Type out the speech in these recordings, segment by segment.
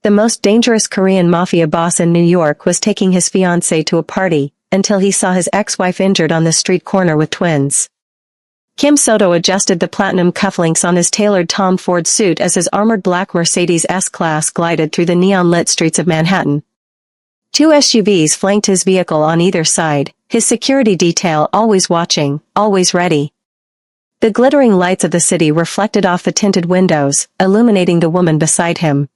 The most dangerous Korean mafia boss in New York was taking his fiancée to a party, until he saw his ex-wife injured on the street corner with twins. Kim Soto adjusted the platinum cufflinks on his tailored Tom Ford suit as his armored black Mercedes S-Class glided through the neon-lit streets of Manhattan. Two SUVs flanked his vehicle on either side, his security detail always watching, always ready. The glittering lights of the city reflected off the tinted windows, illuminating the woman beside him.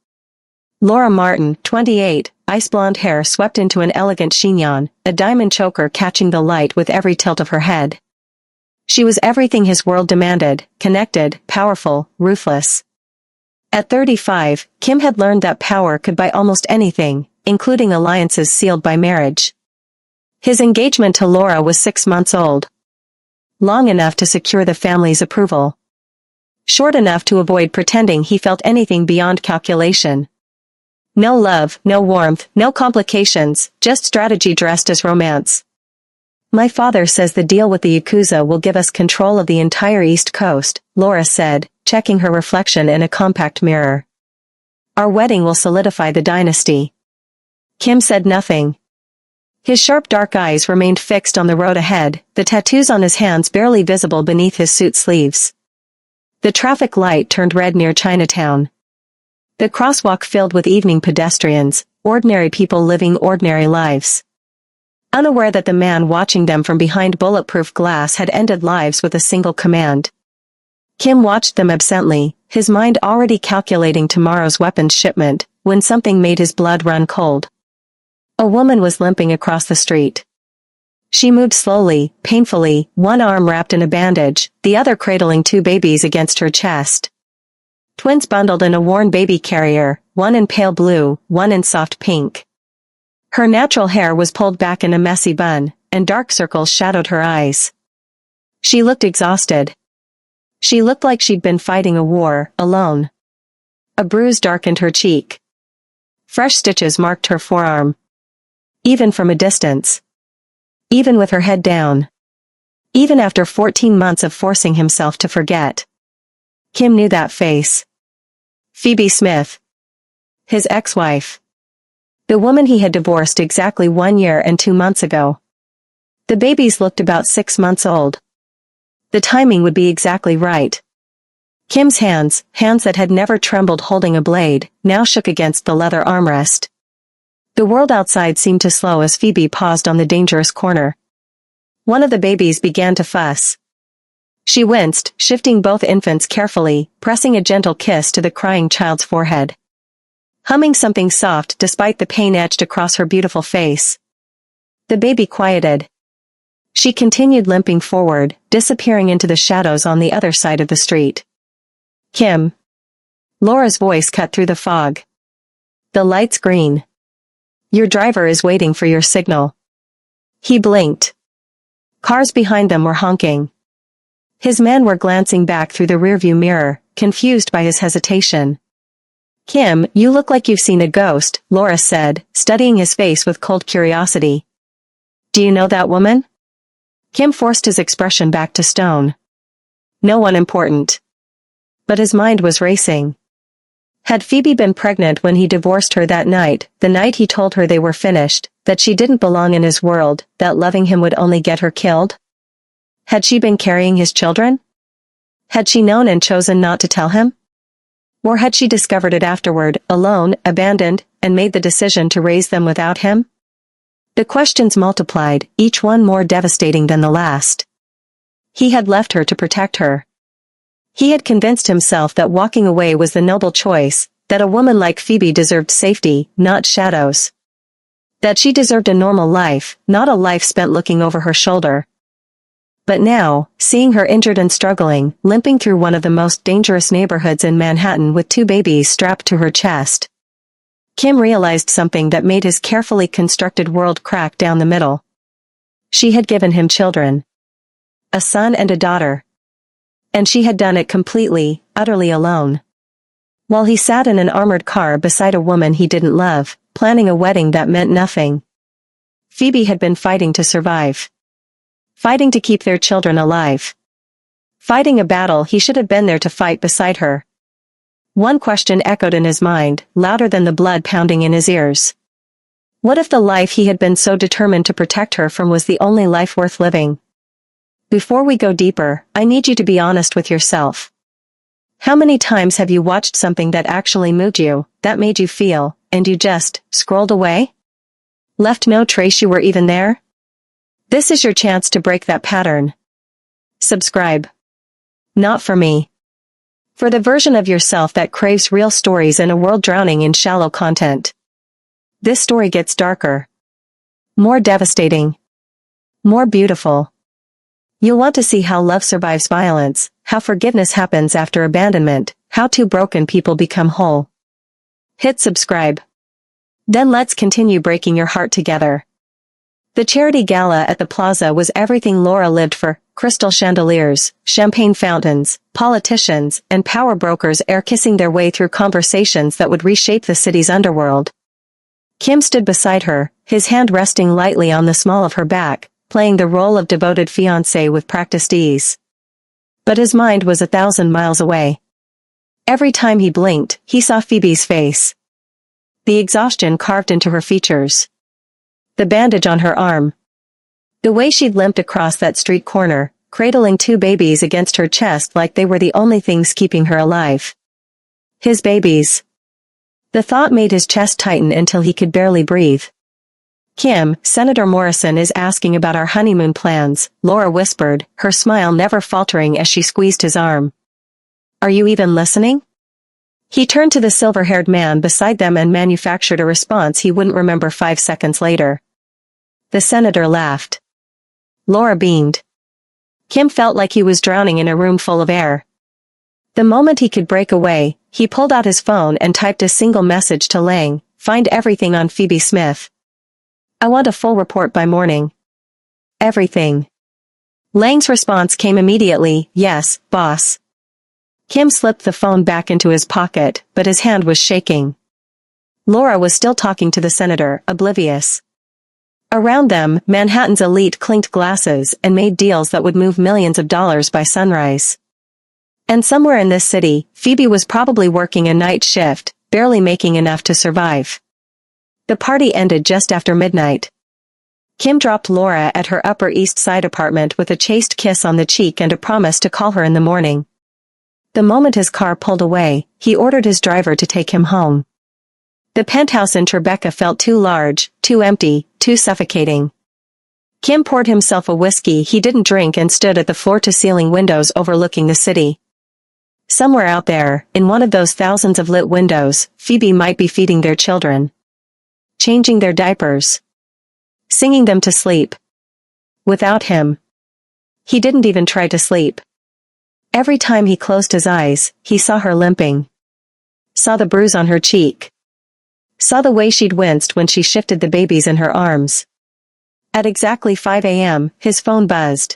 Laura Martin, 28, ice-blonde hair swept into an elegant chignon, a diamond choker catching the light with every tilt of her head. She was everything his world demanded, connected, powerful, ruthless. At 35, Kim had learned that power could buy almost anything, including alliances sealed by marriage. His engagement to Laura was 6 months old. Long enough to secure the family's approval. Short enough to avoid pretending he felt anything beyond calculation. No love, no warmth, no complications, just strategy dressed as romance. My father says the deal with the Yakuza will give us control of the entire East Coast, Laura said, checking her reflection in a compact mirror. Our wedding will solidify the dynasty. Kim said nothing. His sharp dark eyes remained fixed on the road ahead, the tattoos on his hands barely visible beneath his suit sleeves. The traffic light turned red near Chinatown. The crosswalk filled with evening pedestrians, ordinary people living ordinary lives. Unaware that the man watching them from behind bulletproof glass had ended lives with a single command. Kim watched them absently, his mind already calculating tomorrow's weapons shipment, when something made his blood run cold. A woman was limping across the street. She moved slowly, painfully, one arm wrapped in a bandage, the other cradling two babies against her chest. Twins bundled in a worn baby carrier, one in pale blue, one in soft pink. Her natural hair was pulled back in a messy bun, and dark circles shadowed her eyes. She looked exhausted. She looked like she'd been fighting a war, alone. A bruise darkened her cheek. Fresh stitches marked her forearm. Even from a distance. Even with her head down. Even after 14 months of forcing himself to forget. Kim knew that face. Phoebe Smith. His ex-wife. The woman he had divorced exactly 1 year and 2 months ago. The babies looked about 6 months old. The timing would be exactly right. Kim's hands that had never trembled holding a blade, now shook against the leather armrest. The world outside seemed to slow as Phoebe paused on the dangerous corner. One of the babies began to fuss. She winced, shifting both infants carefully, pressing a gentle kiss to the crying child's forehead. Humming something soft despite the pain etched across her beautiful face. The baby quieted. She continued limping forward, disappearing into the shadows on the other side of the street. Kim. Laura's voice cut through the fog. The light's green. Your driver is waiting for your signal. He blinked. Cars behind them were honking. His men were glancing back through the rearview mirror, confused by his hesitation. Kim, you look like you've seen a ghost, Laura said, studying his face with cold curiosity. Do you know that woman? Kim forced his expression back to stone. No one important. But his mind was racing. Had Phoebe been pregnant when he divorced her that night, the night he told her they were finished, that she didn't belong in his world, that loving him would only get her killed? Had she been carrying his children? Had she known and chosen not to tell him? Or had she discovered it afterward, alone, abandoned, and made the decision to raise them without him? The questions multiplied, each one more devastating than the last. He had left her to protect her. He had convinced himself that walking away was the noble choice, that a woman like Phoebe deserved safety, not shadows. That she deserved a normal life, not a life spent looking over her shoulder. But now, seeing her injured and struggling, limping through one of the most dangerous neighborhoods in Manhattan with 2 babies strapped to her chest, Kim realized something that made his carefully constructed world crack down the middle. She had given him children. A son and a daughter. And she had done it completely, utterly alone. While he sat in an armored car beside a woman he didn't love, planning a wedding that meant nothing. Phoebe had been fighting to survive. Fighting to keep their children alive. Fighting a battle he should have been there to fight beside her. One question echoed in his mind, louder than the blood pounding in his ears. What if the life he had been so determined to protect her from was the only life worth living? Before we go deeper, I need you to be honest with yourself. How many times have you watched something that actually moved you, that made you feel, and you just scrolled away? Left no trace you were even there? This is your chance to break that pattern. Subscribe. Not for me. For the version of yourself that craves real stories in a world drowning in shallow content. This story gets darker. More devastating. More beautiful. You'll want to see how love survives violence, how forgiveness happens after abandonment, how two broken people become whole. Hit subscribe. Then let's continue breaking your heart together. The charity gala at the plaza was everything Laura lived for: crystal chandeliers, champagne fountains, politicians, and power brokers air-kissing their way through conversations that would reshape the city's underworld. Kim stood beside her, his hand resting lightly on the small of her back, playing the role of devoted fiancé with practiced ease. But his mind was 1,000 miles away. Every time he blinked, he saw Phoebe's face. The exhaustion carved into her features. The bandage on her arm. The way she'd limped across that street corner, cradling two babies against her chest like they were the only things keeping her alive. His babies. The thought made his chest tighten until he could barely breathe. Kim, Senator Morrison is asking about our honeymoon plans, Laura whispered, her smile never faltering as she squeezed his arm. Are you even listening? He turned to the silver-haired man beside them and manufactured a response he wouldn't remember 5 seconds later. The senator laughed. Laura beamed. Kim felt like he was drowning in a room full of air. The moment he could break away, he pulled out his phone and typed a single message to Lang: find everything on Phoebe Smith. I want a full report by morning. Everything. Lang's response came immediately: yes, boss. Kim slipped the phone back into his pocket, but his hand was shaking. Laura was still talking to the senator, oblivious. Around them, Manhattan's elite clinked glasses and made deals that would move millions of dollars by sunrise. And somewhere in this city, Phoebe was probably working a night shift, barely making enough to survive. The party ended just after midnight. Kim dropped Laura at her Upper East Side apartment with a chaste kiss on the cheek and a promise to call her in the morning. The moment his car pulled away, he ordered his driver to take him home. The penthouse in Tribeca felt too large, too empty, too suffocating. Kim poured himself a whiskey he didn't drink and stood at the floor-to-ceiling windows overlooking the city. Somewhere out there, in one of those thousands of lit windows, Phoebe might be feeding their children. Changing their diapers. Singing them to sleep. Without him. He didn't even try to sleep. Every time he closed his eyes, he saw her limping. Saw the bruise on her cheek. Saw the way she'd winced when she shifted the babies in her arms. At exactly 5 a.m., his phone buzzed.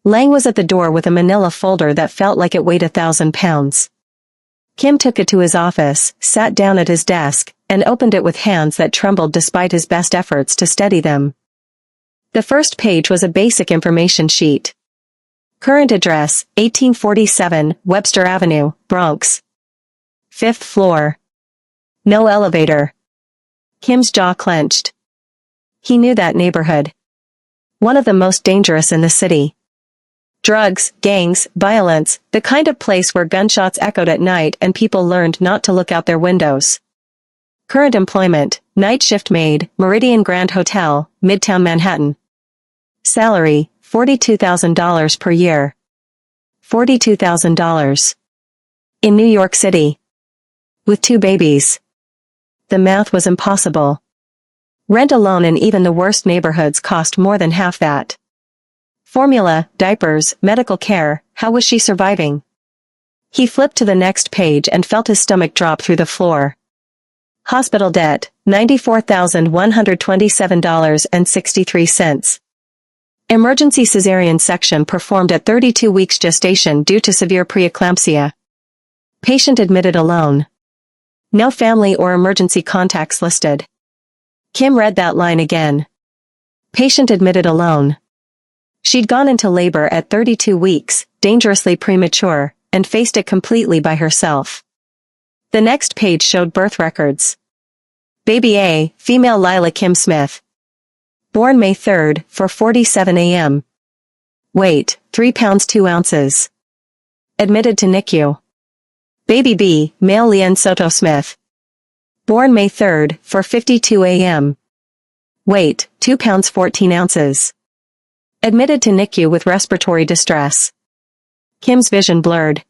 Lang was at the door with a manila folder that felt like it weighed 1,000 pounds. Kim took it to his office, sat down at his desk, and opened it with hands that trembled despite his best efforts to steady them. The first page was a basic information sheet. Current address, 1847, Webster Avenue, Bronx. 5th floor. No elevator. Kim's jaw clenched. He knew that neighborhood. One of the most dangerous in the city. Drugs, gangs, violence, the kind of place where gunshots echoed at night and people learned not to look out their windows. Current employment, night shift maid, Meridian Grand Hotel, Midtown Manhattan. Salary, $42,000 per year. $42,000. In New York City. With 2 babies. The math was impossible. Rent alone in even the worst neighborhoods cost more than half that. Formula, diapers, medical care, how was she surviving? He flipped to the next page and felt his stomach drop through the floor. Hospital debt, $94,127.63. Emergency cesarean section performed at 32 weeks gestation due to severe preeclampsia. Patient admitted alone. No family or emergency contacts listed. Kim read that line again. Patient admitted alone. She'd gone into labor at 32 weeks, dangerously premature, and faced it completely by herself. The next page showed birth records. Baby A, female Lila Kim Smith. Born May 3rd, 4:47 a.m. Weight, 3 pounds 2 ounces. Admitted to NICU. Baby B, male Leanne Soto Smith. Born May 3rd, 4:52 a.m. Weight, 2 pounds 14 ounces. Admitted to NICU with respiratory distress. Kim's vision blurred.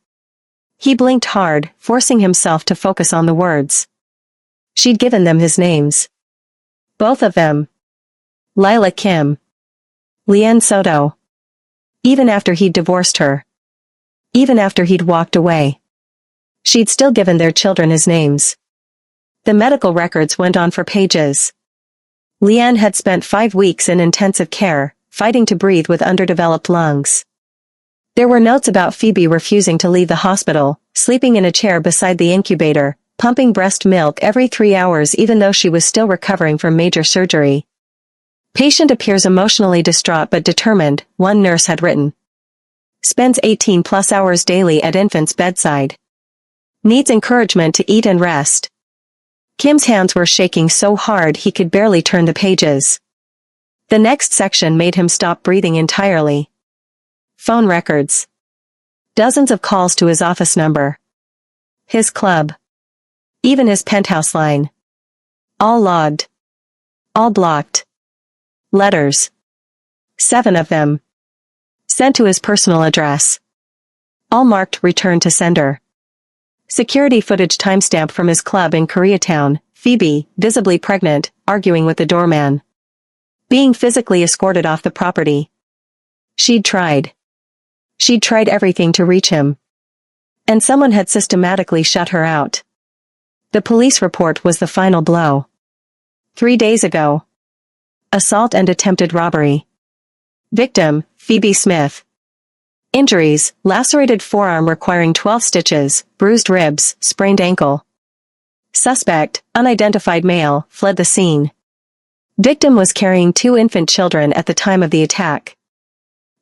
He blinked hard, forcing himself to focus on the words. She'd given them his names. Both of them. Lila Kim. Leanne Soto. Even after he'd divorced her. Even after he'd walked away. She'd still given their children his names. The medical records went on for pages. Leanne had spent 5 weeks in intensive care, fighting to breathe with underdeveloped lungs. There were notes about Phoebe refusing to leave the hospital, sleeping in a chair beside the incubator, pumping breast milk every 3 hours even though she was still recovering from major surgery. Patient appears emotionally distraught but determined, one nurse had written. Spends 18+ hours daily at infant's bedside. Needs encouragement to eat and rest. Kim's hands were shaking so hard he could barely turn the pages. The next section made him stop breathing entirely. Phone records. Dozens of calls to his office number. His club. Even his penthouse line. All logged. All blocked. Letters. 7 of them. Sent to his personal address. All marked return to sender. Security footage timestamp from his club in Koreatown, Phoebe, visibly pregnant, arguing with the doorman. Being physically escorted off the property. She'd tried. She'd tried everything to reach him. And someone had systematically shut her out. The police report was the final blow. 3 days ago. Assault and attempted robbery. Victim, Phoebe Smith. Injuries, lacerated forearm requiring 12 stitches, bruised ribs, sprained ankle. Suspect, unidentified male, fled the scene. Victim was carrying 2 infant children at the time of the attack.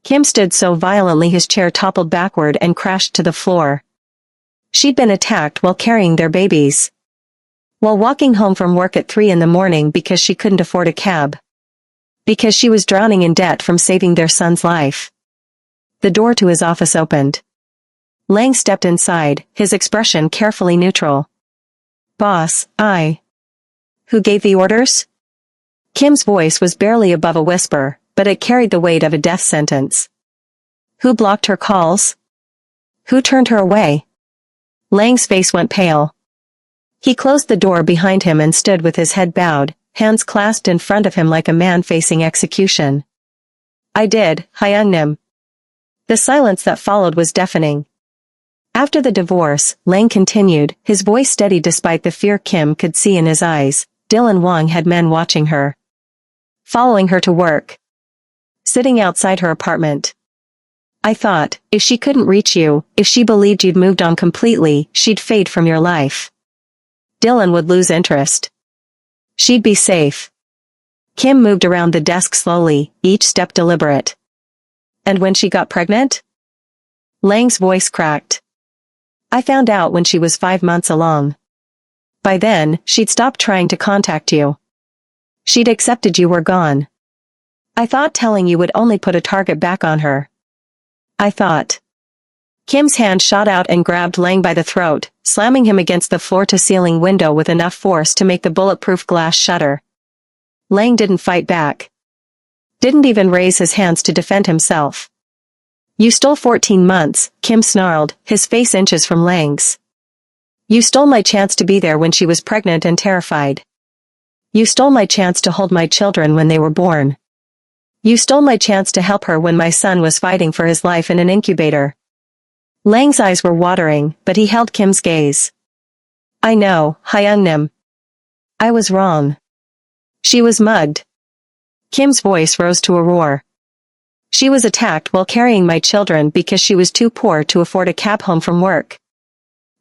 Kim stood so violently his chair toppled backward and crashed to the floor. She'd been attacked while carrying their babies. While walking home from work at 3 in the morning because she couldn't afford a cab. Because she was drowning in debt from saving their son's life. The door to his office opened. Lang stepped inside, his expression carefully neutral. Boss, I. Who gave the orders? Kim's voice was barely above a whisper, but it carried the weight of a death sentence. Who blocked her calls? Who turned her away? Lang's face went pale. He closed the door behind him and stood with his head bowed, hands clasped in front of him like a man facing execution. I did, Hyungnim. The silence that followed was deafening. After the divorce, Lang continued, his voice steady despite the fear Kim could see in his eyes. Dylan Wong had men watching her. Following her to work. Sitting outside her apartment. I thought, if she couldn't reach you, if she believed you'd moved on completely, she'd fade from your life. Dylan would lose interest. She'd be safe. Kim moved around the desk slowly, each step deliberate. And when she got pregnant? Lang's voice cracked. I found out when she was 5 months along. By then, she'd stopped trying to contact you. She'd accepted you were gone. I thought telling you would only put a target back on her. I thought. Kim's hand shot out and grabbed Lang by the throat, slamming him against the floor-to-ceiling window with enough force to make the bulletproof glass shatter. Lang didn't fight back. Didn't even raise his hands to defend himself. You stole 14 months, Kim snarled, his face inches from Lang's. You stole my chance to be there when she was pregnant and terrified. You stole my chance to hold my children when they were born. You stole my chance to help her when my son was fighting for his life in an incubator. Lang's eyes were watering, but he held Kim's gaze. I know, Hyungnim. I was wrong. She was mugged. Kim's voice rose to a roar. She was attacked while carrying my children because she was too poor to afford a cab home from work.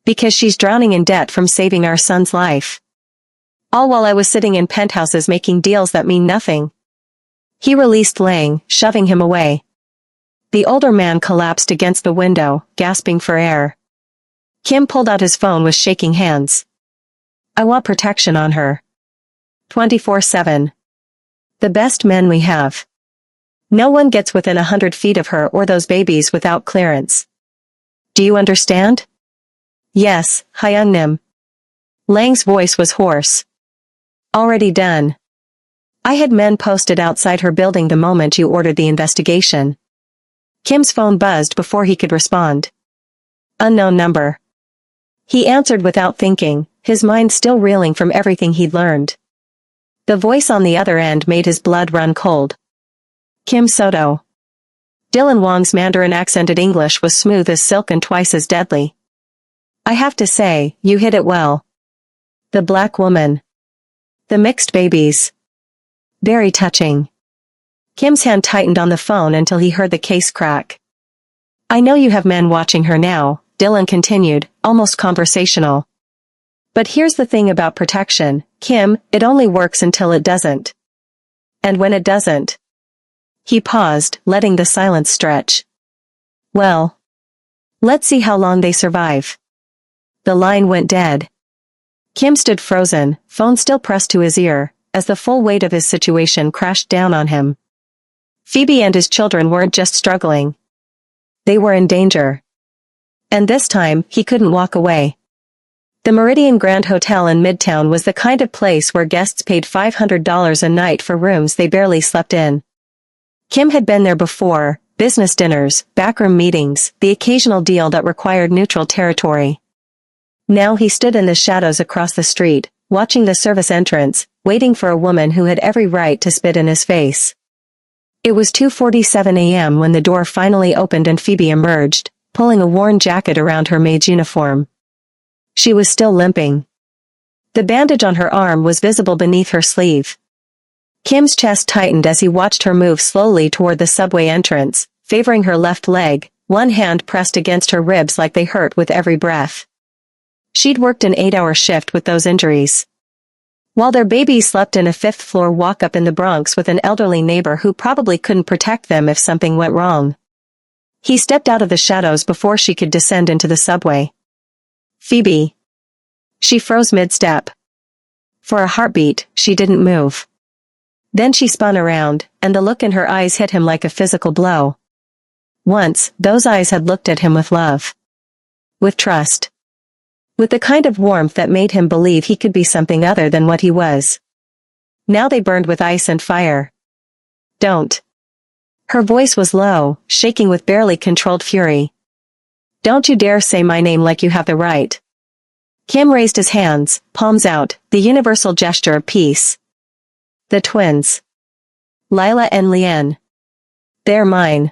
Because she's drowning in debt from saving our son's life. All while I was sitting in penthouses making deals that mean nothing. He released Lang, shoving him away. The older man collapsed against the window, gasping for air. Kim pulled out his phone with shaking hands. I want protection on her. 24/7. The best men we have. No one gets within 100 feet of her or those babies without clearance. Do you understand? Yes, Hyungnim. Lang's voice was hoarse. Already done. I had men posted outside her building the moment you ordered the investigation. Kim's phone buzzed before he could respond. Unknown number. He answered without thinking, his mind still reeling from everything he'd learned. The voice on the other end made his blood run cold. Kim Soto. Dylan Wong's Mandarin-accented English was smooth as silk and twice as deadly. I have to say, you hit it well. The black woman. The mixed babies. Very touching. Kim's hand tightened on the phone until he heard the case crack. I know you have men watching her now, Dylan continued, almost conversational. But here's the thing about protection, Kim, it only works until it doesn't. And when it doesn't? He paused, letting the silence stretch. Well. Let's see how long they survive. The line went dead. Kim stood frozen, phone still pressed to his ear, as the full weight of his situation crashed down on him. Phoebe and his children weren't just struggling. They were in danger. And this time, he couldn't walk away. The Meridian Grand Hotel in Midtown was the kind of place where guests paid $500 a night for rooms they barely slept in. Kim had been there before, business dinners, backroom meetings, the occasional deal that required neutral territory. Now he stood in the shadows across the street, watching the service entrance, waiting for a woman who had every right to spit in his face. It was 2:47 a.m. when the door finally opened and Phoebe emerged, pulling a worn jacket around her maid's uniform. She was still limping. The bandage on her arm was visible beneath her sleeve. Kim's chest tightened as he watched her move slowly toward the subway entrance, favoring her left leg, one hand pressed against her ribs like they hurt with every breath. She'd worked an 8-hour shift with those injuries. While their baby slept in a 5th-floor walk-up in the Bronx with an elderly neighbor who probably couldn't protect them if something went wrong. He stepped out of the shadows before she could descend into the subway. Phoebe. She froze mid-step. For a heartbeat, she didn't move. Then she spun around, and the look in her eyes hit him like a physical blow. Once, those eyes had looked at him with love. With trust. With the kind of warmth that made him believe he could be something other than what he was. Now they burned with ice and fire. Don't. Her voice was low, shaking with barely controlled fury. Don't you dare say my name like you have the right. Kim raised his hands, palms out, the universal gesture of peace. The twins. Lila and Lien. They're mine.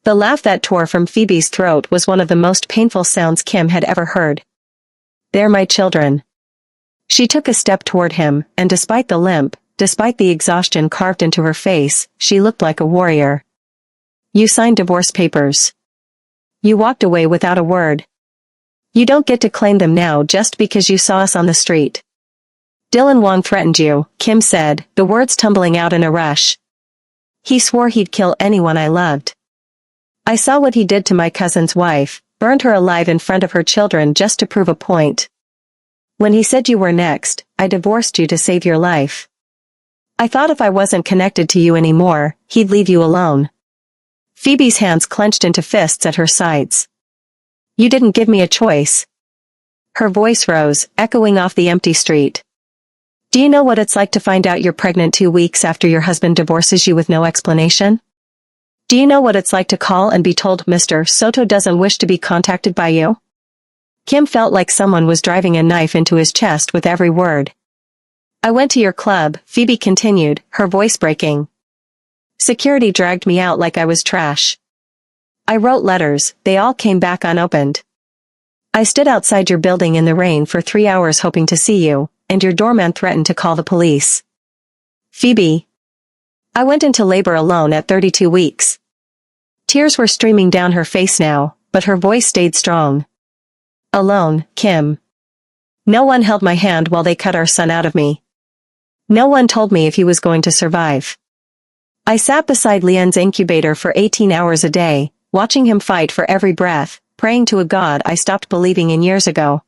The laugh that tore from Phoebe's throat was one of the most painful sounds Kim had ever heard. They're my children. She took a step toward him, and despite the limp, despite the exhaustion carved into her face, she looked like a warrior. You signed divorce papers. You walked away without a word. You don't get to claim them now just because you saw us on the street. Dylan Wong threatened you, Kim said, the words tumbling out in a rush. He swore he'd kill anyone I loved. I saw what he did to my cousin's wife, burned her alive in front of her children just to prove a point. When he said you were next, I divorced you to save your life. I thought if I wasn't connected to you anymore, he'd leave you alone. Phoebe's hands clenched into fists at her sides. You didn't give me a choice. Her voice rose, echoing off the empty street. Do you know what it's like to find out you're pregnant 2 weeks after your husband divorces you with no explanation? Do you know what it's like to call and be told Mr. Soto doesn't wish to be contacted by you? Kim felt like someone was driving a knife into his chest with every word. I went to your club, Phoebe continued, her voice breaking. Security dragged me out like I was trash. I wrote letters, they all came back unopened. I stood outside your building in the rain for 3 hours hoping to see you, and your doorman threatened to call the police. Phoebe. I went into labor alone at 32 weeks. Tears were streaming down her face now, but her voice stayed strong. Alone, Kim. No one held my hand while they cut our son out of me. No one told me if he was going to survive. I sat beside Lian's incubator for 18 hours a day, watching him fight for every breath, praying to a god I stopped believing in years ago.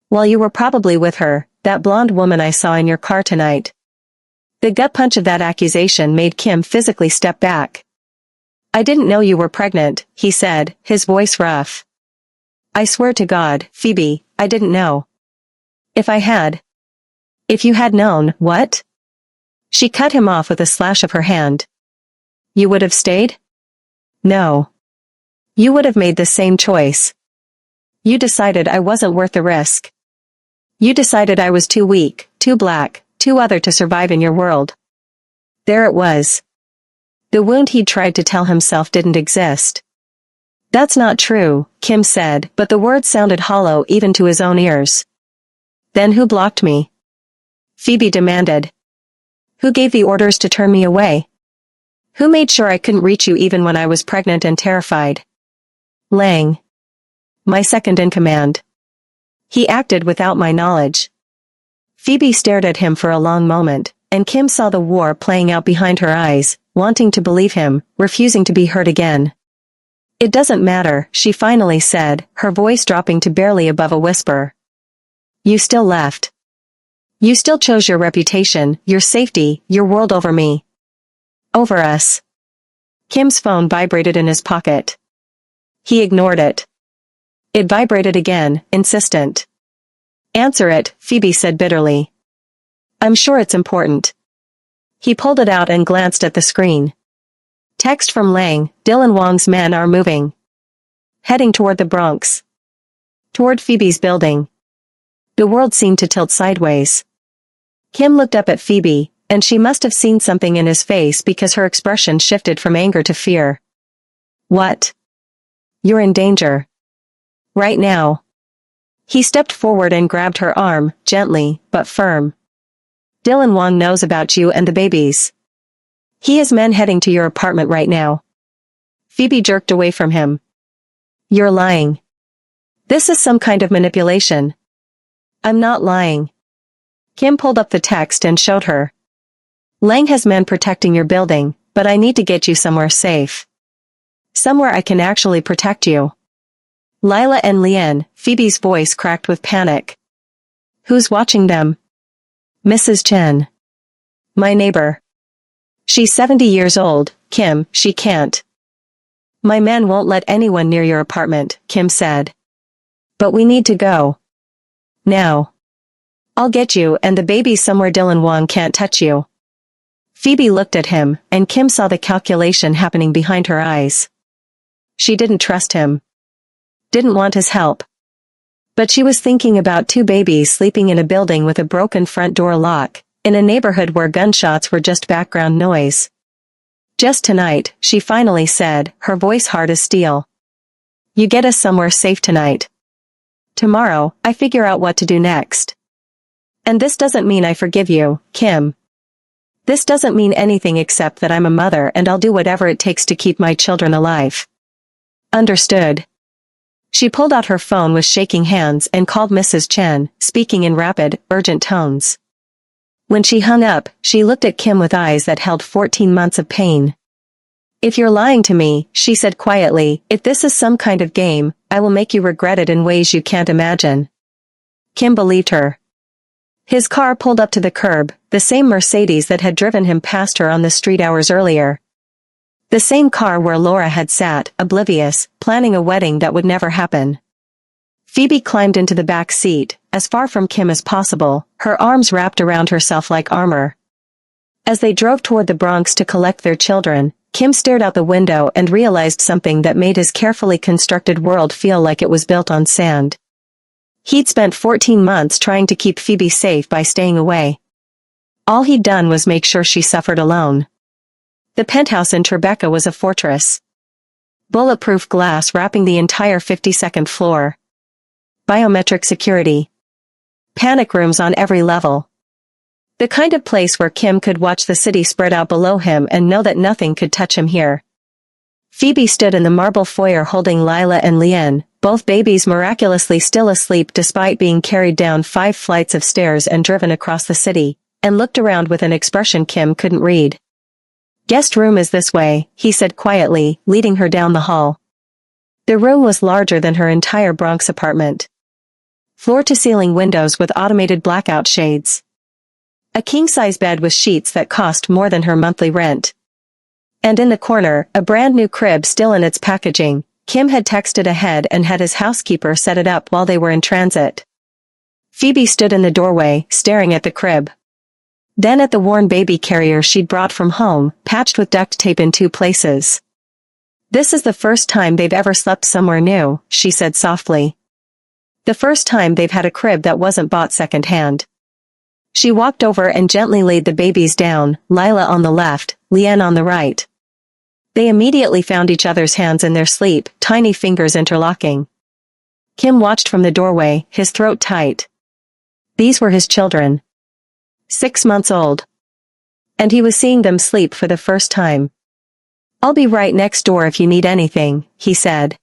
While you were probably with her, that blonde woman I saw in your car tonight. The gut punch of that accusation made Kim physically step back. I didn't know you were pregnant, he said, his voice rough. I swear to God, Phoebe, I didn't know. If I had. If you had known, what? She cut him off with a slash of her hand. You would have stayed? No. You would have made the same choice. You decided I wasn't worth the risk. You decided I was too weak, too black, too other to survive in your world. There it was. The wound he'd tried to tell himself didn't exist. That's not true, Kim said, but the words sounded hollow even to his own ears. Then who blocked me? Phoebe demanded. Who gave the orders to turn me away? Who made sure I couldn't reach you even when I was pregnant and terrified? Lang. My second in command. He acted without my knowledge. Phoebe stared at him for a long moment, and Kim saw the war playing out behind her eyes, wanting to believe him, refusing to be hurt again. It doesn't matter, she finally said, her voice dropping to barely above a whisper. You still left. You still chose your reputation, your safety, your world over me. Over us. Kim's phone vibrated in his pocket. He ignored it. It vibrated again, insistent. Answer it, Phoebe said bitterly. I'm sure it's important. He pulled it out and glanced at the screen. Text from Lang, Dylan Wong's men are moving. Heading toward the Bronx. Toward Phoebe's building. The world seemed to tilt sideways. Kim looked up at Phoebe, and she must have seen something in his face because her expression shifted from anger to fear. What? You're in danger. Right now. He stepped forward and grabbed her arm, gently, but firm. Dylan Wong knows about you and the babies. He has men heading to your apartment right now. Phoebe jerked away from him. You're lying. This is some kind of manipulation. I'm not lying. Kim pulled up the text and showed her. Lang has men protecting your building, but I need to get you somewhere safe. Somewhere I can actually protect you. Lila and Lian, Phoebe's voice cracked with panic. Who's watching them? Mrs. Chen. My neighbor. She's 70 years old, Kim, she can't. My men won't let anyone near your apartment, Kim said. But we need to go. Now. I'll get you and the baby somewhere Dylan Wong can't touch you. Phoebe looked at him, and Kim saw the calculation happening behind her eyes. She didn't trust him. Didn't want his help. But she was thinking about two babies sleeping in a building with a broken front door lock, in a neighborhood where gunshots were just background noise. Just tonight, she finally said, her voice hard as steel. You get us somewhere safe tonight. Tomorrow, I figure out what to do next. And this doesn't mean I forgive you, Kim. This doesn't mean anything except that I'm a mother and I'll do whatever it takes to keep my children alive. Understood. She pulled out her phone with shaking hands and called Mrs. Chen, speaking in rapid, urgent tones. When she hung up, she looked at Kim with eyes that held 14 months of pain. If you're lying to me, she said quietly, if this is some kind of game, I will make you regret it in ways you can't imagine. Kim believed her. His car pulled up to the curb, the same Mercedes that had driven him past her on the street hours earlier. The same car where Laura had sat, oblivious, planning a wedding that would never happen. Phoebe climbed into the back seat, as far from Kim as possible, her arms wrapped around herself like armor. As they drove toward the Bronx to collect their children, Kim stared out the window and realized something that made his carefully constructed world feel like it was built on sand. He'd spent 14 months trying to keep Phoebe safe by staying away. All he'd done was make sure she suffered alone. The penthouse in Tribeca was a fortress. Bulletproof glass wrapping the entire 52nd floor. Biometric security. Panic rooms on every level. The kind of place where Kim could watch the city spread out below him and know that nothing could touch him here. Phoebe stood in the marble foyer holding Lila and Lian, both babies miraculously still asleep despite being carried down 5 flights of stairs and driven across the city, and looked around with an expression Kim couldn't read. Guest room is this way, he said quietly, leading her down the hall. The room was larger than her entire Bronx apartment. Floor-to-ceiling windows with automated blackout shades. A king-size bed with sheets that cost more than her monthly rent. And in the corner, a brand-new crib still in its packaging. Kim had texted ahead and had his housekeeper set it up while they were in transit. Phoebe stood in the doorway, staring at the crib. Then at the worn baby carrier she'd brought from home, patched with duct tape in 2 places. "This is the first time they've ever slept somewhere new," she said softly. "The first time they've had a crib that wasn't bought second-hand." She walked over and gently laid the babies down, Lila on the left, Leanne on the right. They immediately found each other's hands in their sleep, tiny fingers interlocking. Kim watched from the doorway, his throat tight. These were his children. 6 months old. And he was seeing them sleep for the first time. "I'll be right next door if you need anything," he said.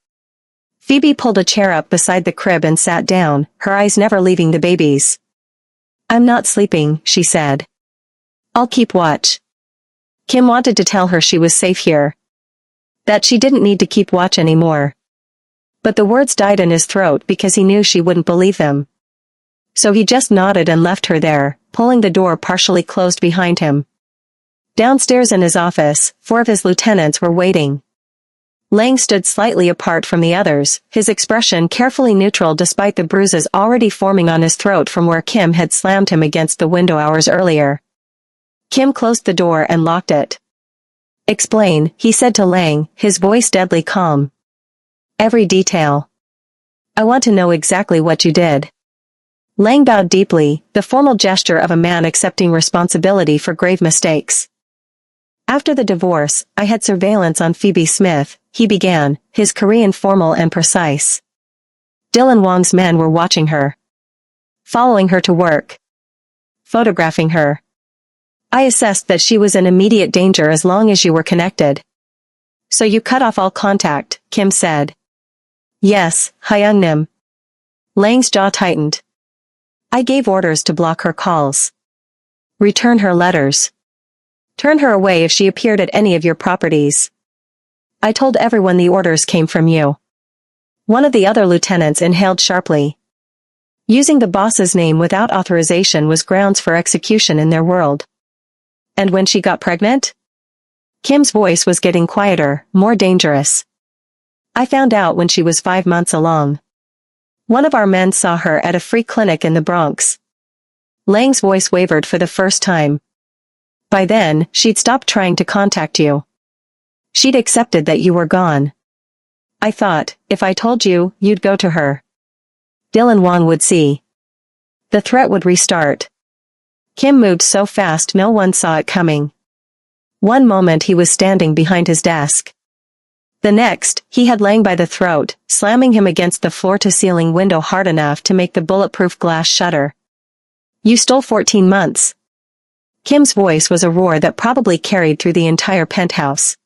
Phoebe pulled a chair up beside the crib and sat down, her eyes never leaving the babies. "I'm not sleeping," she said. "I'll keep watch." Kim wanted to tell her she was safe here. That she didn't need to keep watch anymore. But the words died in his throat because he knew she wouldn't believe them. So he just nodded and left her there, pulling the door partially closed behind him. Downstairs in his office, 4 of his lieutenants were waiting. Lang stood slightly apart from the others, his expression carefully neutral despite the bruises already forming on his throat from where Kim had slammed him against the window hours earlier. Kim closed the door and locked it. "Explain," he said to Lang, his voice deadly calm. "Every detail. I want to know exactly what you did." Lang bowed deeply, the formal gesture of a man accepting responsibility for grave mistakes. "After the divorce, I had surveillance on Phoebe Smith," he began, his Korean formal and precise. "Dylan Wong's men were watching her. Following her to work. Photographing her. I assessed that she was in immediate danger as long as you were connected." "So you cut off all contact," Kim said. "Yes, Hyungnim." Lang's jaw tightened. "I gave orders to block her calls. Return her letters. Turn her away if she appeared at any of your properties. I told everyone the orders came from you." One of the other lieutenants inhaled sharply. Using the boss's name without authorization was grounds for execution in their world. "And when she got pregnant?" Kim's voice was getting quieter, more dangerous. "I found out when she was 5 months along. One of our men saw her at a free clinic in the Bronx." Lang's voice wavered for the first time. "By then, she'd stopped trying to contact you. She'd accepted that you were gone. I thought, if I told you, you'd go to her. Dylan Wong would see. The threat would restart." Kim moved so fast no one saw it coming. One moment he was standing behind his desk. The next, he had Lang by the throat, slamming him against the floor-to-ceiling window hard enough to make the bulletproof glass shatter. "You stole 14 months. Kim's voice was a roar that probably carried through the entire penthouse.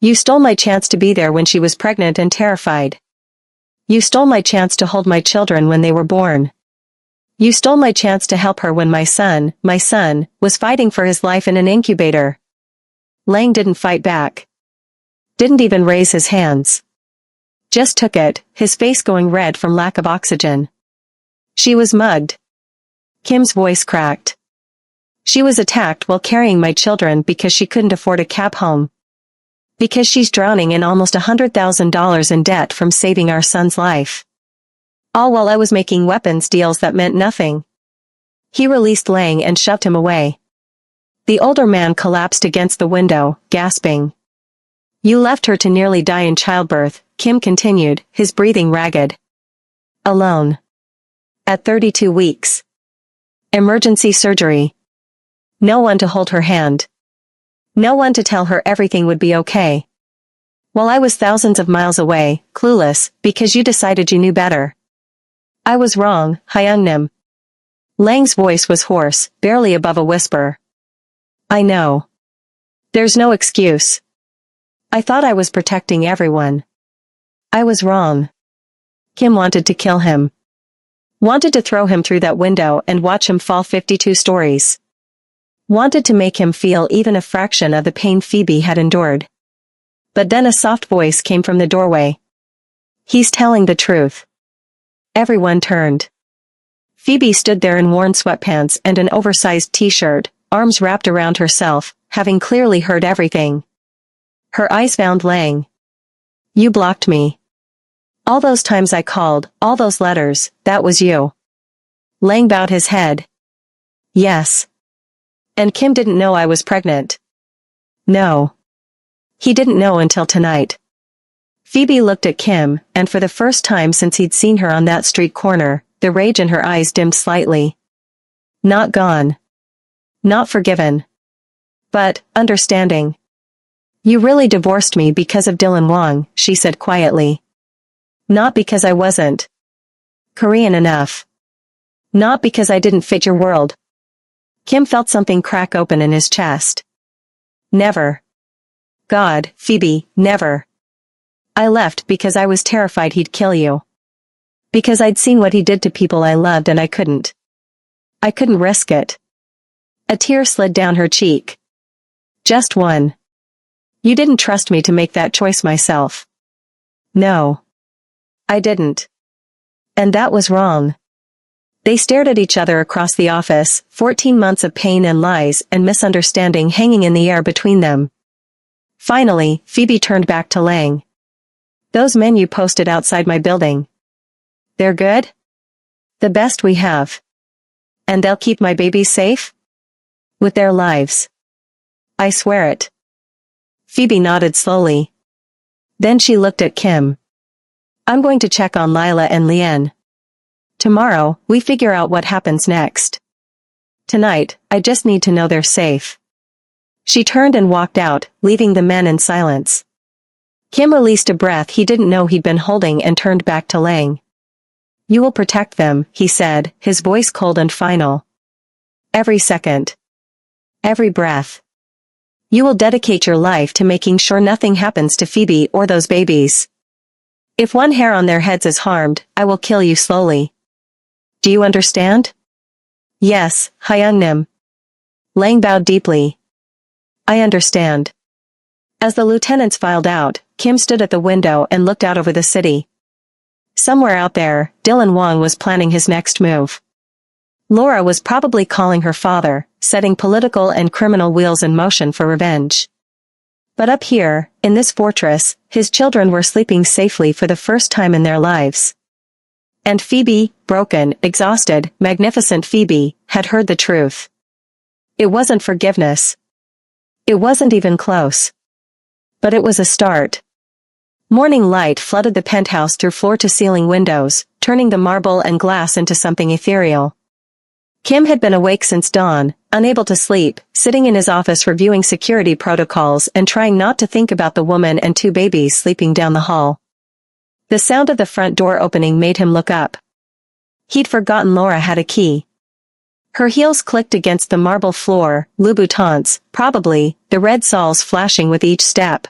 "You stole my chance to be there when she was pregnant and terrified. You stole my chance to hold my children when they were born. You stole my chance to help her when my son, was fighting for his life in an incubator." Lang didn't fight back. Didn't even raise his hands. Just took it, his face going red from lack of oxygen. "She was mugged." Kim's voice cracked. "She was attacked while carrying my children because she couldn't afford a cab home. Because she's drowning in almost $100,000 in debt from saving our son's life. All while I was making weapons deals that meant nothing." He released Lang and shoved him away. The older man collapsed against the window, gasping. "You left her to nearly die in childbirth," Kim continued, his breathing ragged. "Alone. At 32 weeks. Emergency surgery. No one to hold her hand. No one to tell her everything would be okay. While I was thousands of miles away, clueless, because you decided you knew better. I was wrong, Hyungnim." Lang's voice was hoarse, barely above a whisper. "I know. There's no excuse. I thought I was protecting everyone. I was wrong." Kim wanted to kill him. Wanted to throw him through that window and watch him fall 52 stories. Wanted to make him feel even a fraction of the pain Phoebe had endured. But then a soft voice came from the doorway. "He's telling the truth." Everyone turned. Phoebe stood there in worn sweatpants and an oversized t-shirt, arms wrapped around herself, having clearly heard everything. Her eyes found Lang. "You blocked me. All those times I called, all those letters, that was you." Lang bowed his head. "Yes. And Kim didn't know I was pregnant." "No. He didn't know until tonight." Phoebe looked at Kim, and for the first time since he'd seen her on that street corner, the rage in her eyes dimmed slightly. Not gone. Not forgiven. But, understanding. "You really divorced me because of Dylan Wong," she said quietly. "Not because I wasn't Korean enough. Not because I didn't fit your world." Kim felt something crack open in his chest. "Never. God, Phoebe, never. I left because I was terrified he'd kill you. Because I'd seen what he did to people I loved and I couldn't risk it." A tear slid down her cheek. "Just one. You didn't trust me to make that choice myself." "No. I didn't. And that was wrong." They stared at each other across the office, 14 months of pain and lies and misunderstanding hanging in the air between them. Finally, Phoebe turned back to Lang. "Those men you posted outside my building. They're good? The best we have. And they'll keep my babies safe? With their lives. I swear it." Phoebe nodded slowly. Then she looked at Kim. "I'm going to check on Lila and Lien. Tomorrow, we figure out what happens next. Tonight, I just need to know they're safe." She turned and walked out, leaving the men in silence. Kim released a breath he didn't know he'd been holding and turned back to Lang. "You will protect them," he said, his voice cold and final. "Every second. Every breath. You will dedicate your life to making sure nothing happens to Phoebe or those babies. If one hair on their heads is harmed, I will kill you slowly. Do you understand?" "Yes, Hyungnim." Lang bowed deeply. "I understand." As the lieutenants filed out, Kim stood at the window and looked out over the city. Somewhere out there, Dylan Wong was planning his next move. Laura was probably calling her father, setting political and criminal wheels in motion for revenge. But up here, in this fortress, his children were sleeping safely for the first time in their lives. And Phoebe, broken, exhausted, magnificent Phoebe, had heard the truth. It wasn't forgiveness. It wasn't even close. But it was a start. Morning light flooded the penthouse through floor-to-ceiling windows, turning the marble and glass into something ethereal. Kim had been awake since dawn, unable to sleep, sitting in his office reviewing security protocols and trying not to think about the woman and two babies sleeping down the hall. The sound of the front door opening made him look up. He'd forgotten Laura had a key. Her heels clicked against the marble floor, Louboutins, probably, the red soles flashing with each step.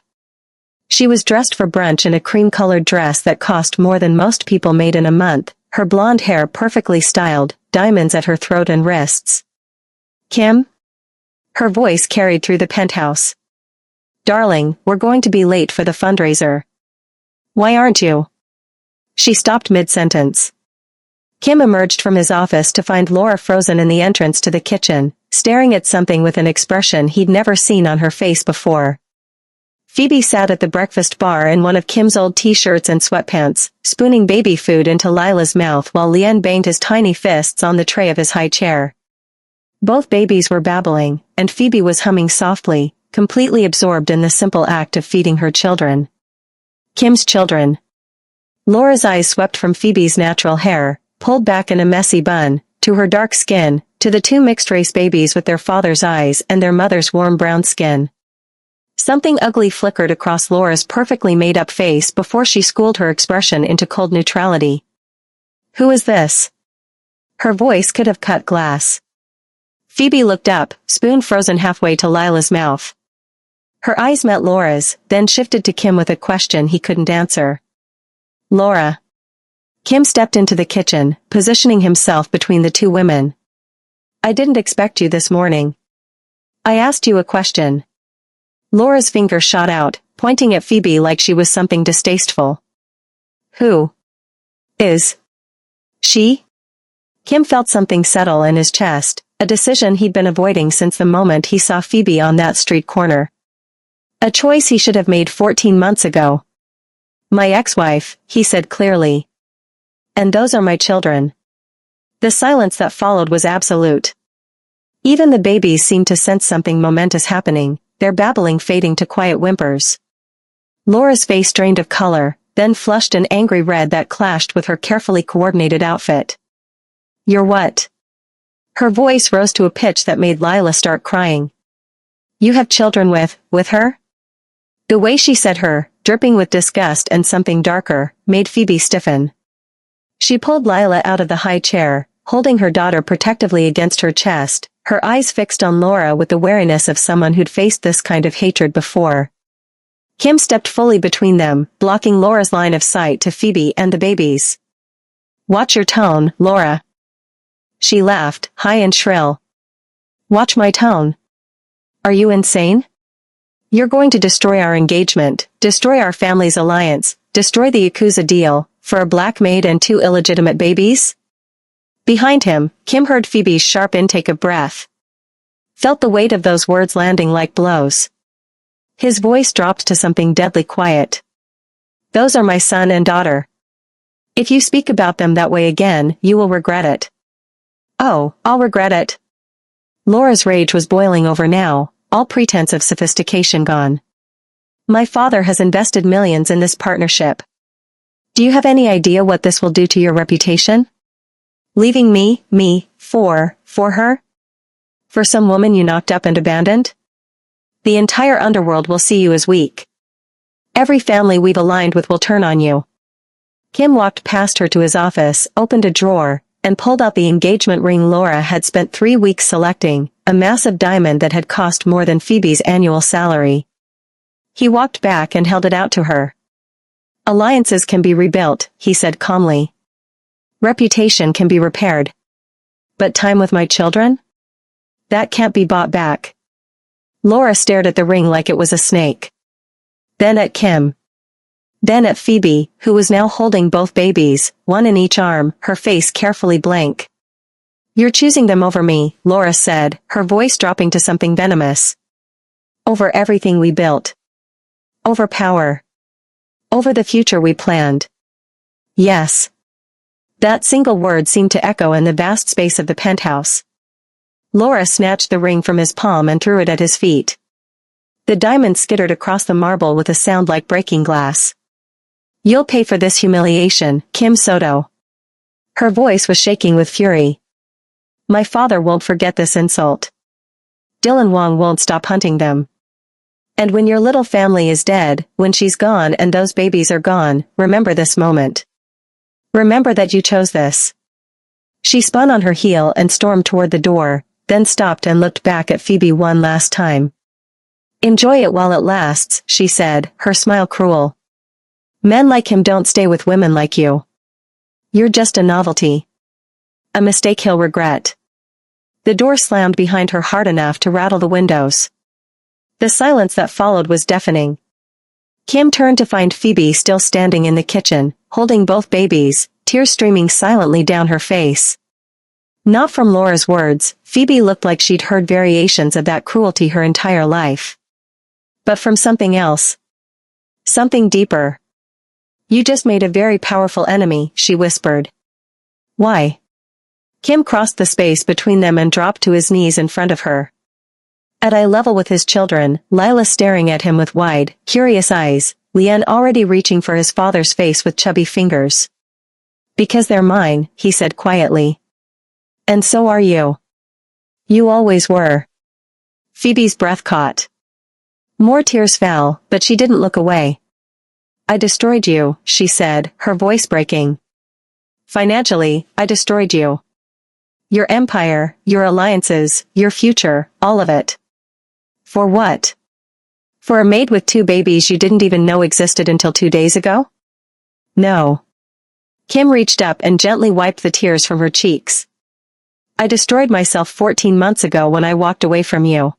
She was dressed for brunch in a cream-colored dress that cost more than most people made in a month, her blonde hair perfectly styled, diamonds at her throat and wrists. "Kim?" Her voice carried through the penthouse. "Darling, we're going to be late for the fundraiser." "Why aren't you?" She stopped mid-sentence. Kim emerged from his office to find Laura frozen in the entrance to the kitchen, staring at something with an expression he'd never seen on her face before. Phoebe sat at the breakfast bar in one of Kim's old t-shirts and sweatpants, spooning baby food into Lila's mouth while Lien banged his tiny fists on the tray of his high chair. Both babies were babbling, and Phoebe was humming softly, completely absorbed in the simple act of feeding her children. Kim's children. Laura's eyes swept from Phoebe's natural hair, pulled back in a messy bun, to her dark skin, to the two mixed-race babies with their father's eyes and their mother's warm brown skin. Something ugly flickered across Laura's perfectly made-up face before she schooled her expression into cold neutrality. "Who is this?" Her voice could have cut glass. Phoebe looked up, spoon frozen halfway to Lila's mouth. Her eyes met Laura's, then shifted to Kim with a question he couldn't answer. "Laura." Kim stepped into the kitchen, positioning himself between the two women. "I didn't expect you this morning." I asked you a question. Laura's finger shot out, pointing at Phoebe like she was something distasteful. Who is she? Kim felt something settle in his chest, a decision he'd been avoiding since the moment he saw Phoebe on that street corner. A choice he should have made 14 months ago. My ex-wife, he said clearly. And those are my children. The silence that followed was absolute. Even the babies seemed to sense something momentous happening, their babbling fading to quiet whimpers. Laura's face drained of color, then flushed an angry red that clashed with her carefully coordinated outfit. You're what? Her voice rose to a pitch that made Lila start crying. You have children with her? The way she said her, dripping with disgust and something darker, made Phoebe stiffen. She pulled Lila out of the high chair, holding her daughter protectively against her chest, her eyes fixed on Laura with the wariness of someone who'd faced this kind of hatred before. Kim stepped fully between them, blocking Laura's line of sight to Phoebe and the babies. Watch your tone, Laura. She laughed, high and shrill. Watch my tone. Are you insane? You're going to destroy our engagement, destroy our family's alliance, destroy the Yakuza deal, for a black maid and 2 illegitimate babies? Behind him, Kim heard Phoebe's sharp intake of breath. Felt the weight of those words landing like blows. His voice dropped to something deadly quiet. Those are my son and daughter. If you speak about them that way again, you will regret it. Oh, I'll regret it. Laura's rage was boiling over now, all pretense of sophistication gone. My father has invested millions in this partnership. Do you have any idea what this will do to your reputation? Leaving me, for her? For some woman you knocked up and abandoned? The entire underworld will see you as weak. Every family we've aligned with will turn on you. Kim walked past her to his office, opened a drawer, and pulled out the engagement ring Laura had spent 3 weeks selecting, a massive diamond that had cost more than Phoebe's annual salary. He walked back and held it out to her. Alliances can be rebuilt, he said calmly. Reputation can be repaired. But time with my children? That can't be bought back. Laura stared at the ring like it was a snake. Then at Kim. Then at Phoebe, who was now holding both babies, one in each arm, her face carefully blank. You're choosing them over me, Laura said, her voice dropping to something venomous. Over everything we built. Over power. Over the future we planned. Yes. That single word seemed to echo in the vast space of the penthouse. Laura snatched the ring from his palm and threw it at his feet. The diamond skittered across the marble with a sound like breaking glass. You'll pay for this humiliation, Kim Soto. Her voice was shaking with fury. My father won't forget this insult. Dylan Wong won't stop hunting them. And when your little family is dead, when she's gone and those babies are gone, remember this moment. Remember that you chose this. She spun on her heel and stormed toward the door, then stopped and looked back at Phoebe one last time. Enjoy it while it lasts, she said, her smile cruel. Men like him don't stay with women like you. You're just a novelty. A mistake he'll regret. The door slammed behind her hard enough to rattle the windows. The silence that followed was deafening. Kim turned to find Phoebe still standing in the kitchen, holding both babies, tears streaming silently down her face. Not from Laura's words, Phoebe looked like she'd heard variations of that cruelty her entire life. But from something else. Something deeper. You just made a very powerful enemy, she whispered. Why? Kim crossed the space between them and dropped to his knees in front of her. At eye level with his children, Lila staring at him with wide, curious eyes, Leanne already reaching for his father's face with chubby fingers. Because they're mine, he said quietly. And so are you. You always were. Phoebe's breath caught. More tears fell, but she didn't look away. I destroyed you, she said, her voice breaking. Financially, I destroyed you. Your empire, your alliances, your future, all of it. For what? For a maid with 2 babies you didn't even know existed until 2 days ago? No. Kim reached up and gently wiped the tears from her cheeks. I destroyed myself 14 months ago when I walked away from you.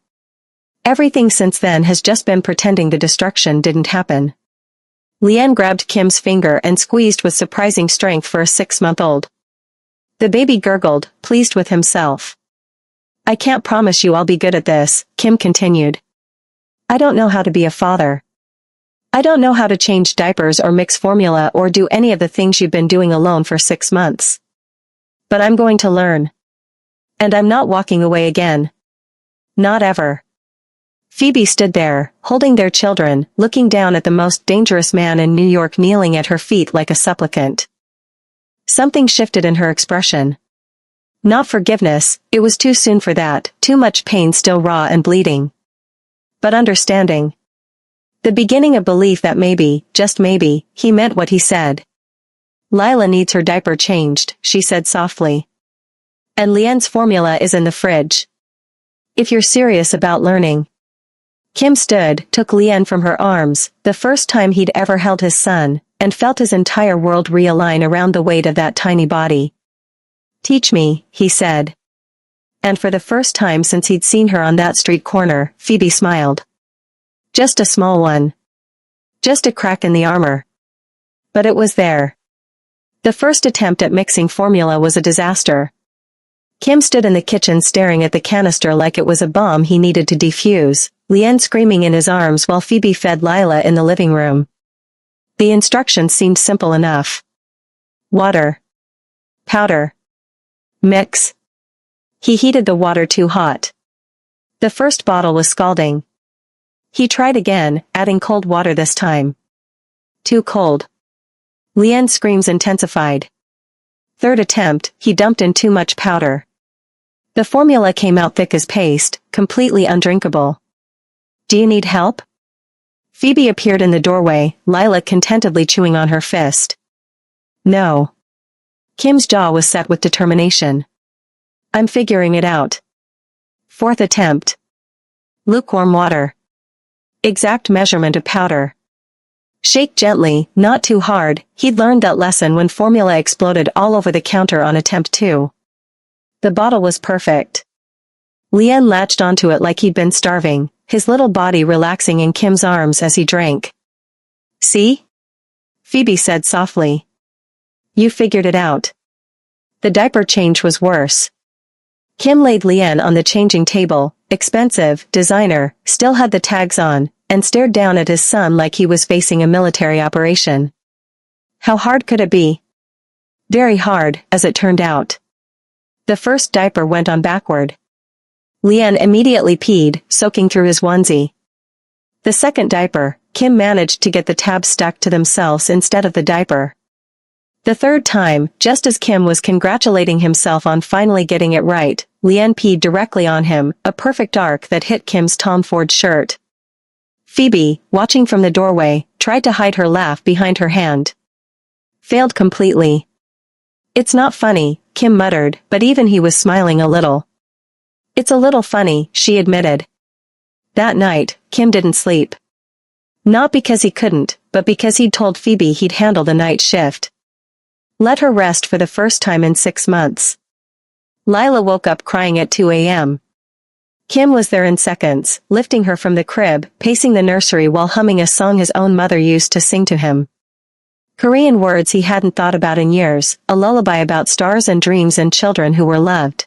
Everything since then has just been pretending the destruction didn't happen. Leanne grabbed Kim's finger and squeezed with surprising strength for a 6-month-old. The baby gurgled, pleased with himself. I can't promise you I'll be good at this, Kim continued. I don't know how to be a father. I don't know how to change diapers or mix formula or do any of the things you've been doing alone for 6 months. But I'm going to learn. And I'm not walking away again. Not ever. Phoebe stood there, holding their children, looking down at the most dangerous man in New York kneeling at her feet like a supplicant. Something shifted in her expression. Not forgiveness, it was too soon for that, too much pain still raw and bleeding. But understanding. The beginning of belief that maybe, just maybe, he meant what he said. Lila needs her diaper changed, she said softly. And Leanne's formula is in the fridge. If you're serious about learning. Kim stood, took Leanne from her arms, the first time he'd ever held his son, and felt his entire world realign around the weight of that tiny body. Teach me, he said. And for the first time since he'd seen her on that street corner, Phoebe smiled. Just a small one. Just a crack in the armor. But it was there. The first attempt at mixing formula was a disaster. Kim stood in the kitchen staring at the canister like it was a bomb he needed to defuse, Leanne screaming in his arms while Phoebe fed Lila in the living room. The instructions seemed simple enough. Water. Powder. Mix. He heated the water too hot. The first bottle was scalding. He tried again, adding cold water this time. Too cold. Leanne's screams intensified. Third attempt, he dumped in too much powder. The formula came out thick as paste, completely undrinkable. Do you need help? Phoebe appeared in the doorway, Lila contentedly chewing on her fist. No. Kim's jaw was set with determination. I'm figuring it out. Fourth attempt. Lukewarm water. Exact measurement of powder. Shake gently, not too hard, he'd learned that lesson when formula exploded all over the counter on attempt 2. The bottle was perfect. Leanne latched onto it like he'd been starving, his little body relaxing in Kim's arms as he drank. See? Phoebe said softly. You figured it out. The diaper change was worse. Kim laid Leanne on the changing table, expensive, designer, still had the tags on, and stared down at his son like he was facing a military operation. How hard could it be? Very hard, as it turned out. The first diaper went on backward. Leanne immediately peed, soaking through his onesie. The second diaper, Kim managed to get the tabs stuck to themselves instead of the diaper. The third time, just as Kim was congratulating himself on finally getting it right, Leanne peed directly on him, a perfect arc that hit Kim's Tom Ford shirt. Phoebe, watching from the doorway, tried to hide her laugh behind her hand. Failed completely. It's not funny, Kim muttered, but even he was smiling a little. It's a little funny, she admitted. That night, Kim didn't sleep. Not because he couldn't, but because he'd told Phoebe he'd handle the night shift. Let her rest for the first time in 6 months. Lila woke up crying at 2 a.m. Kim was there in seconds, lifting her from the crib, pacing the nursery while humming a song his own mother used to sing to him. Korean words he hadn't thought about in years, a lullaby about stars and dreams and children who were loved.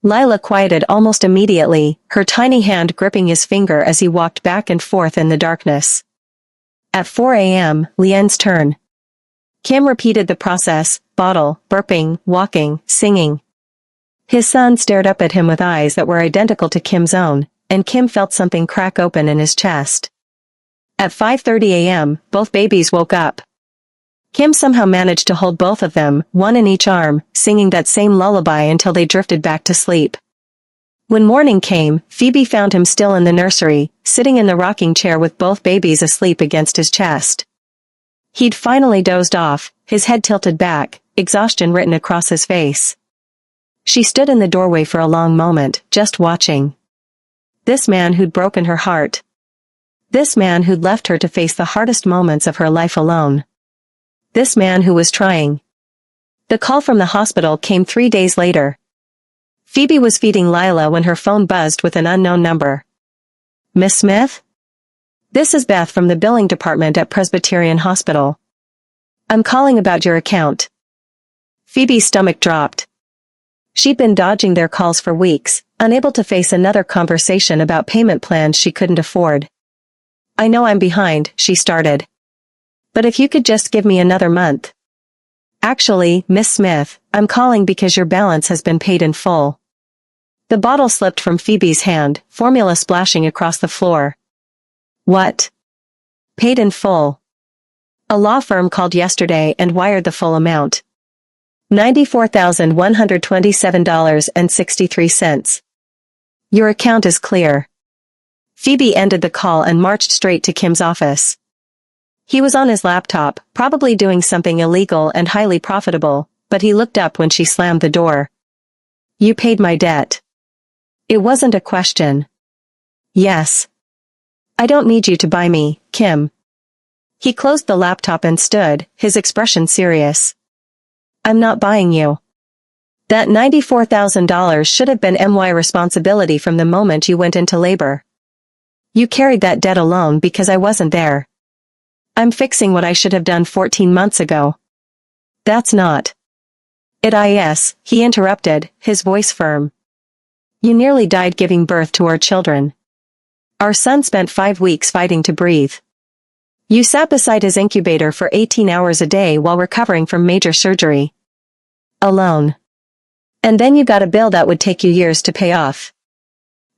Lila quieted almost immediately, her tiny hand gripping his finger as he walked back and forth in the darkness. At 4 a.m., Leanne's turn. Kim repeated the process, bottle, burping, walking, singing. His son stared up at him with eyes that were identical to Kim's own, and Kim felt something crack open in his chest. At 5:30 a.m., both babies woke up. Kim somehow managed to hold both of them, one in each arm, singing that same lullaby until they drifted back to sleep. When morning came, Phoebe found him still in the nursery, sitting in the rocking chair with both babies asleep against his chest. He'd finally dozed off, his head tilted back, exhaustion written across his face. She stood in the doorway for a long moment, just watching. This man who'd broken her heart. This man who'd left her to face the hardest moments of her life alone. This man who was trying. The call from the hospital came 3 days later. Phoebe was feeding Lila when her phone buzzed with an unknown number. Miss Smith? This is Beth from the billing department at Presbyterian Hospital. I'm calling about your account. Phoebe's stomach dropped. She'd been dodging their calls for weeks, unable to face another conversation about payment plans she couldn't afford. I know I'm behind, she started. But if you could just give me another month. Actually, Miss Smith, I'm calling because your balance has been paid in full. The bottle slipped from Phoebe's hand, formula splashing across the floor. What? Paid in full. A law firm called yesterday and wired the full amount. $94,127.63. Your account is clear. Phoebe ended the call and marched straight to Kim's office. He was on his laptop, probably doing something illegal and highly profitable, but he looked up when she slammed the door. You paid my debt. It wasn't a question. Yes. I don't need you to buy me, Kim. He closed the laptop and stood, his expression serious. I'm not buying you. That $94,000 should have been my responsibility from the moment you went into labor. You carried that debt alone because I wasn't there. I'm fixing what I should have done 14 months ago. That's not it. He interrupted, his voice firm. You nearly died giving birth to our children. Our son spent 5 weeks fighting to breathe. You sat beside his incubator for 18 hours a day while recovering from major surgery. Alone. And then you got a bill that would take you years to pay off.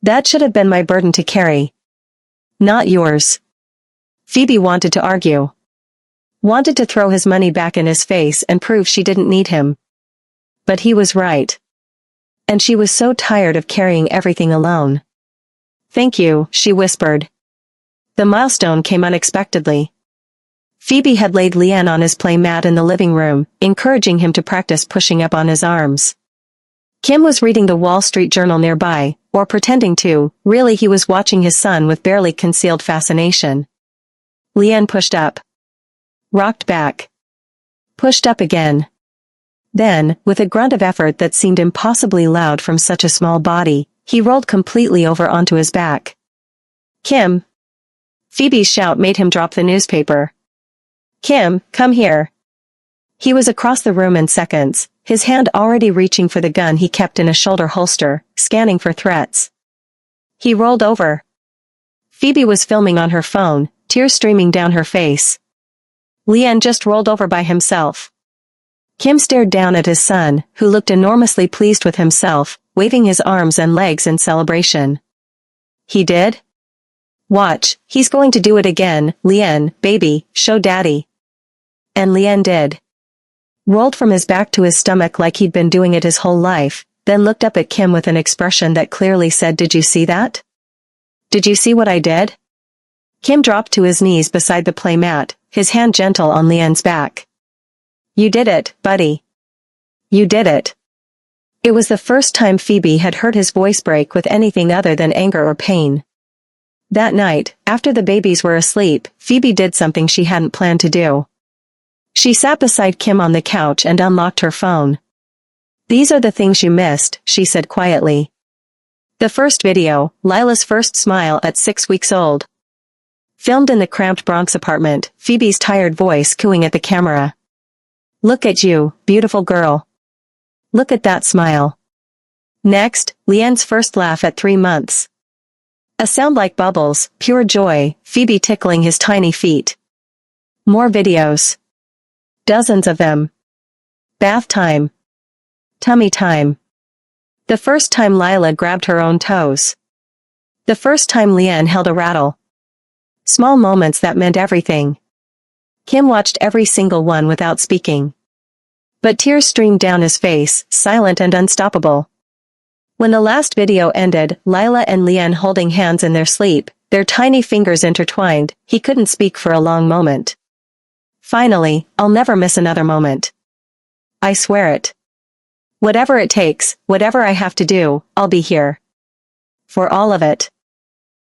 That should have been my burden to carry. Not yours. Phoebe wanted to argue. Wanted to throw his money back in his face and prove she didn't need him. But he was right. And she was so tired of carrying everything alone. Thank you, she whispered. The milestone came unexpectedly. Phoebe had laid Leanne on his play mat in the living room, encouraging him to practice pushing up on his arms. Kim was reading the Wall Street Journal nearby, or pretending to. Really he was watching his son with barely concealed fascination. Leanne pushed up. Rocked back. Pushed up again. Then, with a grunt of effort that seemed impossibly loud from such a small body, he rolled completely over onto his back. Kim. Phoebe's shout made him drop the newspaper. Kim, come here. He was across the room in seconds, his hand already reaching for the gun he kept in a shoulder holster, scanning for threats. He rolled over. Phoebe was filming on her phone, tears streaming down her face. Leanne just rolled over by himself. Kim stared down at his son, who looked enormously pleased with himself, waving his arms and legs in celebration. He did? Watch, he's going to do it again, Leanne, baby, show daddy. And Leanne did. Rolled from his back to his stomach like he'd been doing it his whole life, then looked up at Kim with an expression that clearly said, Did you see that? Did you see what I did? Kim dropped to his knees beside the play mat, his hand gentle on Leanne's back. You did it, buddy. You did it. It was the first time Phoebe had heard his voice break with anything other than anger or pain. That night, after the babies were asleep, Phoebe did something she hadn't planned to do. She sat beside Kim on the couch and unlocked her phone. These are the things you missed, she said quietly. The first video, Lila's first smile at 6 weeks old. Filmed in the cramped Bronx apartment, Phoebe's tired voice cooing at the camera. Look at you, beautiful girl. Look at that smile. Next, Leanne's first laugh at 3 months. A sound like bubbles, pure joy, Phoebe tickling his tiny feet. More videos. Dozens of them. Bath time. Tummy time. The first time Lila grabbed her own toes. The first time Leanne held a rattle. Small moments that meant everything. Kim watched every single one without speaking. But tears streamed down his face, silent and unstoppable. When the last video ended, Lila and Leanne holding hands in their sleep, their tiny fingers intertwined, he couldn't speak for a long moment. Finally, I'll never miss another moment. I swear it. Whatever it takes, whatever I have to do, I'll be here. For all of it.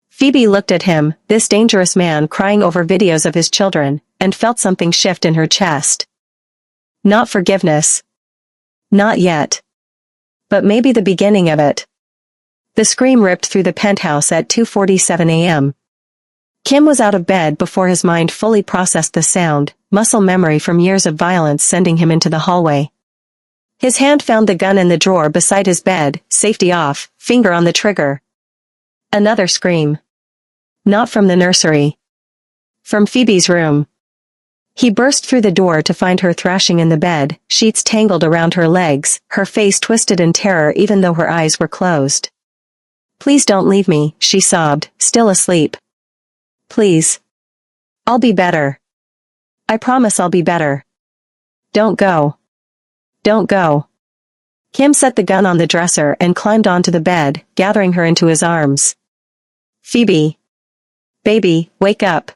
Phoebe looked at him, this dangerous man crying over videos of his children, and felt something shift in her chest. Not forgiveness. Not yet. But maybe the beginning of it. The scream ripped through the penthouse at 2:47 a.m. Kim was out of bed before his mind fully processed the sound, muscle memory from years of violence sending him into the hallway. His hand found the gun in the drawer beside his bed, safety off, finger on the trigger. Another scream. Not from the nursery. From Phoebe's room. He burst through the door to find her thrashing in the bed, sheets tangled around her legs, her face twisted in terror even though her eyes were closed. "Please don't leave me," she sobbed, still asleep. "Please. I'll be better. I promise I'll be better. Don't go. Don't go." Kim set the gun on the dresser and climbed onto the bed, gathering her into his arms. "Phoebe. Baby, wake up.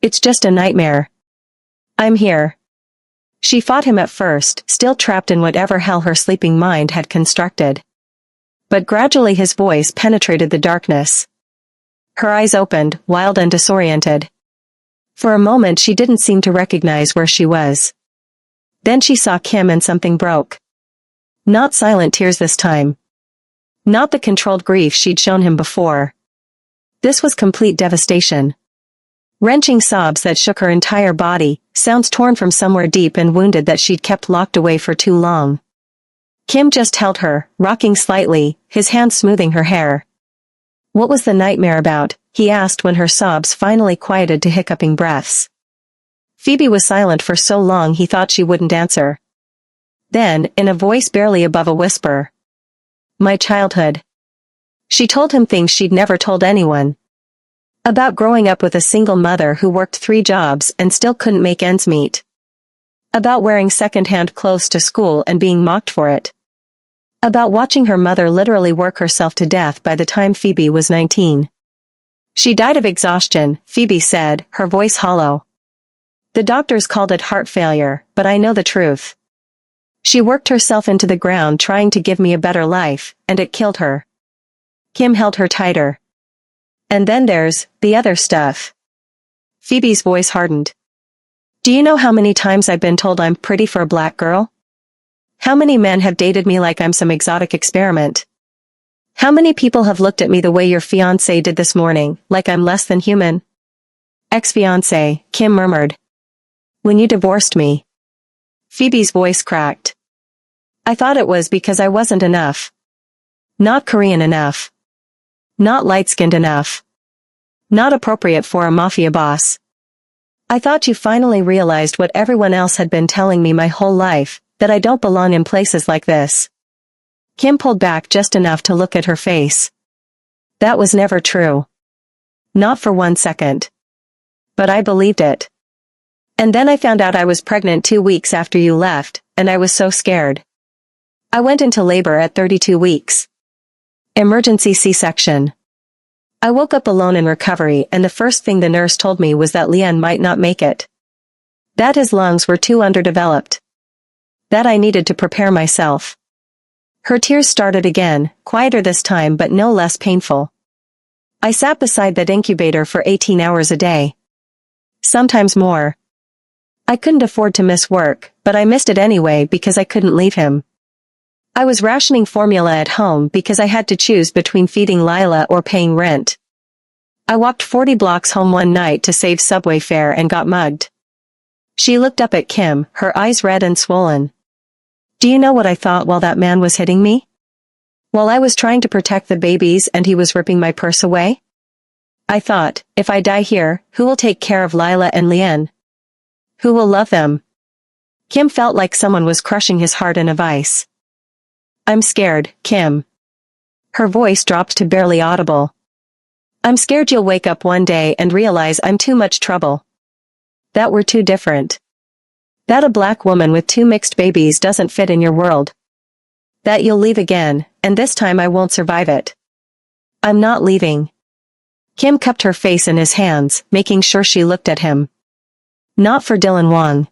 It's just a nightmare. I'm here." She fought him at first, still trapped in whatever hell her sleeping mind had constructed. But gradually his voice penetrated the darkness. Her eyes opened, wild and disoriented. For a moment she didn't seem to recognize where she was. Then she saw Kim and something broke. Not silent tears this time. Not the controlled grief she'd shown him before. This was complete devastation. Wrenching sobs that shook her entire body, sounds torn from somewhere deep and wounded that she'd kept locked away for too long. Kim just held her, rocking slightly, his hand smoothing her hair. "What was the nightmare about?" he asked when her sobs finally quieted to hiccuping breaths. Phoebe was silent for so long he thought she wouldn't answer. Then, in a voice barely above a whisper, "My childhood." She told him things she'd never told anyone. About growing up with a single mother who worked 3 jobs and still couldn't make ends meet. About wearing second-hand clothes to school and being mocked for it. About watching her mother literally work herself to death by the time Phoebe was 19. "She died of exhaustion," Phoebe said, her voice hollow. "The doctors called it heart failure, but I know the truth. She worked herself into the ground trying to give me a better life, and it killed her." Kim held her tighter. "And then there's the other stuff." Phoebe's voice hardened. "Do you know how many times I've been told I'm pretty for a black girl? How many men have dated me like I'm some exotic experiment? How many people have looked at me the way your fiancé did this morning, like I'm less than human?" "Ex-fiancé," Kim murmured. "When you divorced me." Phoebe's voice cracked. "I thought it was because I wasn't enough. Not Korean enough. Not light-skinned enough. Not appropriate for a mafia boss. I thought you finally realized what everyone else had been telling me my whole life, that I don't belong in places like this." Kim pulled back just enough to look at her face. "That was never true. Not for 1 second. But I believed it. And then I found out I was pregnant 2 weeks after you left, and I was so scared. I went into labor at 32 weeks. Emergency C-section. I woke up alone in recovery and the first thing the nurse told me was that Lian might not make it. That his lungs were too underdeveloped. That I needed to prepare myself." Her tears started again, quieter this time but no less painful. "I sat beside that incubator for 18 hours a day. Sometimes more. I couldn't afford to miss work, but I missed it anyway because I couldn't leave him. I was rationing formula at home because I had to choose between feeding Lila or paying rent. I walked 40 blocks home one night to save subway fare and got mugged." She looked up at Kim, her eyes red and swollen. "Do you know what I thought while that man was hitting me? While I was trying to protect the babies and he was ripping my purse away? I thought, if I die here, who will take care of Lila and Lian? Who will love them?" Kim felt like someone was crushing his heart in a vice. "I'm scared, Kim." Her voice dropped to barely audible. "I'm scared you'll wake up one day and realize I'm too much trouble. That we're too different. That a black woman with 2 mixed babies doesn't fit in your world. That you'll leave again, and this time I won't survive it. I'm not leaving." Kim cupped her face in his hands, making sure she looked at him. "Not for Dylan Wong.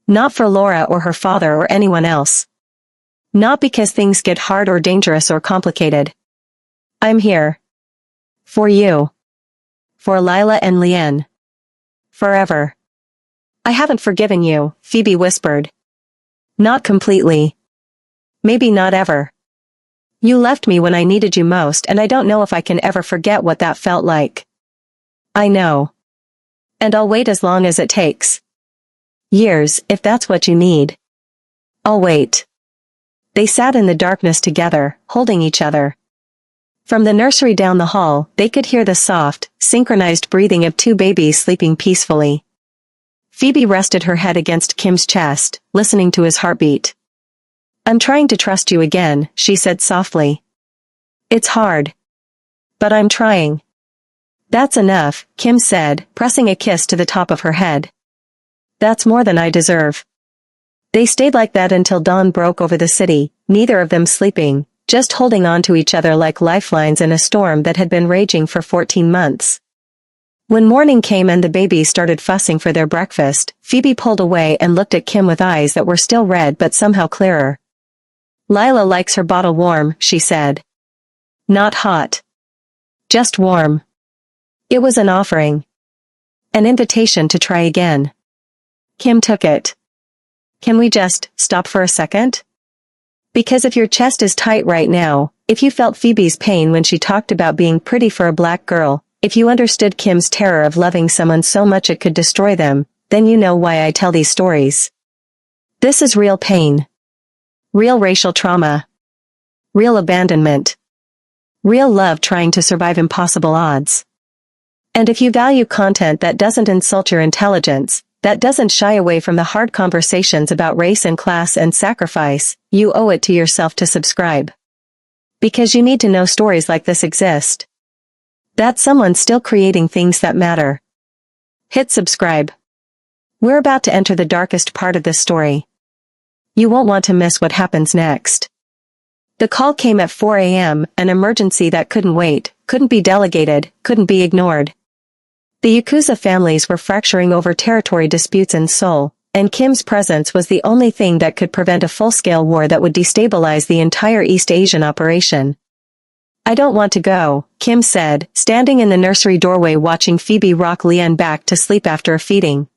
Not for Laura or her father or anyone else. Not because things get hard or dangerous or complicated. I'm here. For you. For Lila and Lian. Forever." "I haven't forgiven you," Phoebe whispered. "Not completely. Maybe not ever. You left me when I needed you most, and I don't know if I can ever forget what that felt like. I know. And I'll wait as long as it takes. Years, if that's what you need. I'll wait. They sat in the darkness together, holding each other. From the nursery down the hall, they could hear the soft, synchronized breathing of two babies sleeping peacefully. Phoebe rested her head against Kim's chest, listening to his heartbeat. I'm trying to trust you again, she said softly. It's hard. But I'm trying. That's enough, Kim said, pressing a kiss to the top of her head. That's more than I deserve. They stayed like that until dawn broke over the city, neither of them sleeping, just holding on to each other like lifelines in a storm that had been raging for 14 months. When morning came and the babies started fussing for their breakfast, Phoebe pulled away and looked at Kim with eyes that were still red but somehow clearer. Lila likes her bottle warm, she said. Not hot. Just warm. It was an offering. An invitation to try again. Kim took it. Can we just stop for a second? Because if your chest is tight right now, if you felt Phoebe's pain when she talked about being pretty for a black girl, if you understood Kim's terror of loving someone so much it could destroy them, then you know why I tell these stories. This is real pain. Real racial trauma. Real abandonment. Real love trying to survive impossible odds. And if you value content that doesn't insult your intelligence, that doesn't shy away from the hard conversations about race and class and sacrifice, you owe it to yourself to subscribe. Because you need to know stories like this exist. That someone's still creating things that matter. Hit subscribe. We're about to enter the darkest part of this story. You won't want to miss what happens next. The call came at 4 a.m., an emergency that couldn't wait, couldn't be delegated, couldn't be ignored. The Yakuza families were fracturing over territory disputes in Seoul, and Kim's presence was the only thing that could prevent a full-scale war that would destabilize the entire East Asian operation. I don't want to go, Kim said, standing in the nursery doorway watching Phoebe rock Lian back to sleep after a feeding.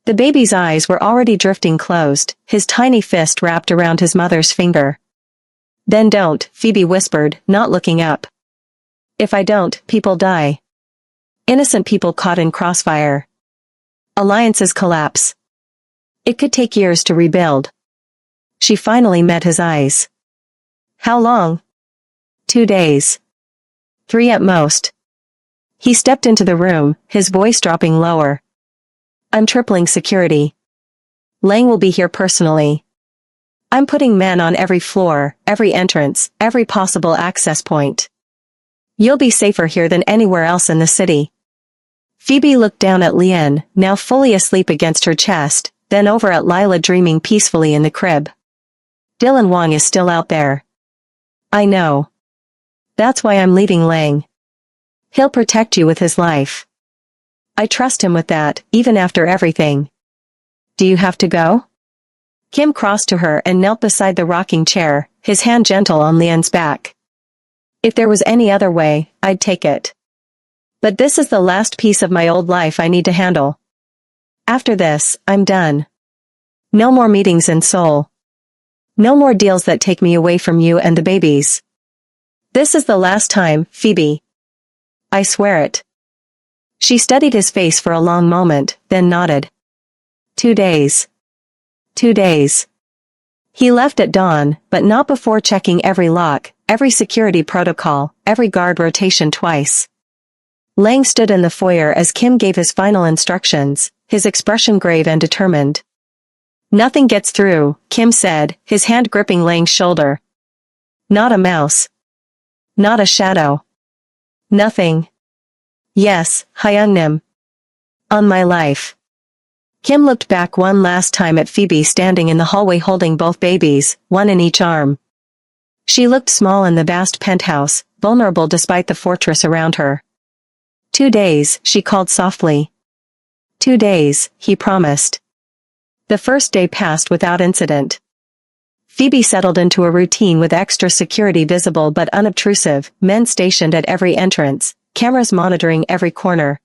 The baby's eyes were already drifting closed, his tiny fist wrapped around his mother's finger. Then don't, Phoebe whispered, not looking up. If I don't, people die. Innocent people caught in crossfire. Alliances collapse. It could take years to rebuild. She finally met his eyes. How long? 2 days. 3 at most. He stepped into the room, his voice dropping lower. I'm tripling security. Lang will be here personally. I'm putting men on every floor, every entrance, every possible access point. You'll be safer here than anywhere else in the city. Phoebe looked down at Lian, now fully asleep against her chest, then over at Lila dreaming peacefully in the crib. Dylan Wong is still out there. I know. That's why I'm leaving Lang. He'll protect you with his life. I trust him with that, even after everything. Do you have to go? Kim crossed to her and knelt beside the rocking chair, his hand gentle on Lian's back. If there was any other way, I'd take it. But this is the last piece of my old life I need to handle. After this, I'm done. No more meetings in Seoul. No more deals that take me away from you and the babies. This is the last time, Phoebe. I swear it. She studied his face for a long moment, then nodded. 2 days. 2 days. He left at dawn, but not before checking every lock, every security protocol, every guard rotation twice. Lang stood in the foyer as Kim gave his final instructions, his expression grave and determined. Nothing gets through, Kim said, his hand gripping Lang's shoulder. Not a mouse. Not a shadow. Nothing. Yes, Hyungnim. On my life. Kim looked back one last time at Phoebe standing in the hallway holding both babies, one in each arm. She looked small in the vast penthouse, vulnerable despite the fortress around her. 2 days, she called softly. 2 days, he promised. The first day passed without incident. Phoebe settled into a routine with extra security visible but unobtrusive, men stationed at every entrance, cameras monitoring every corner.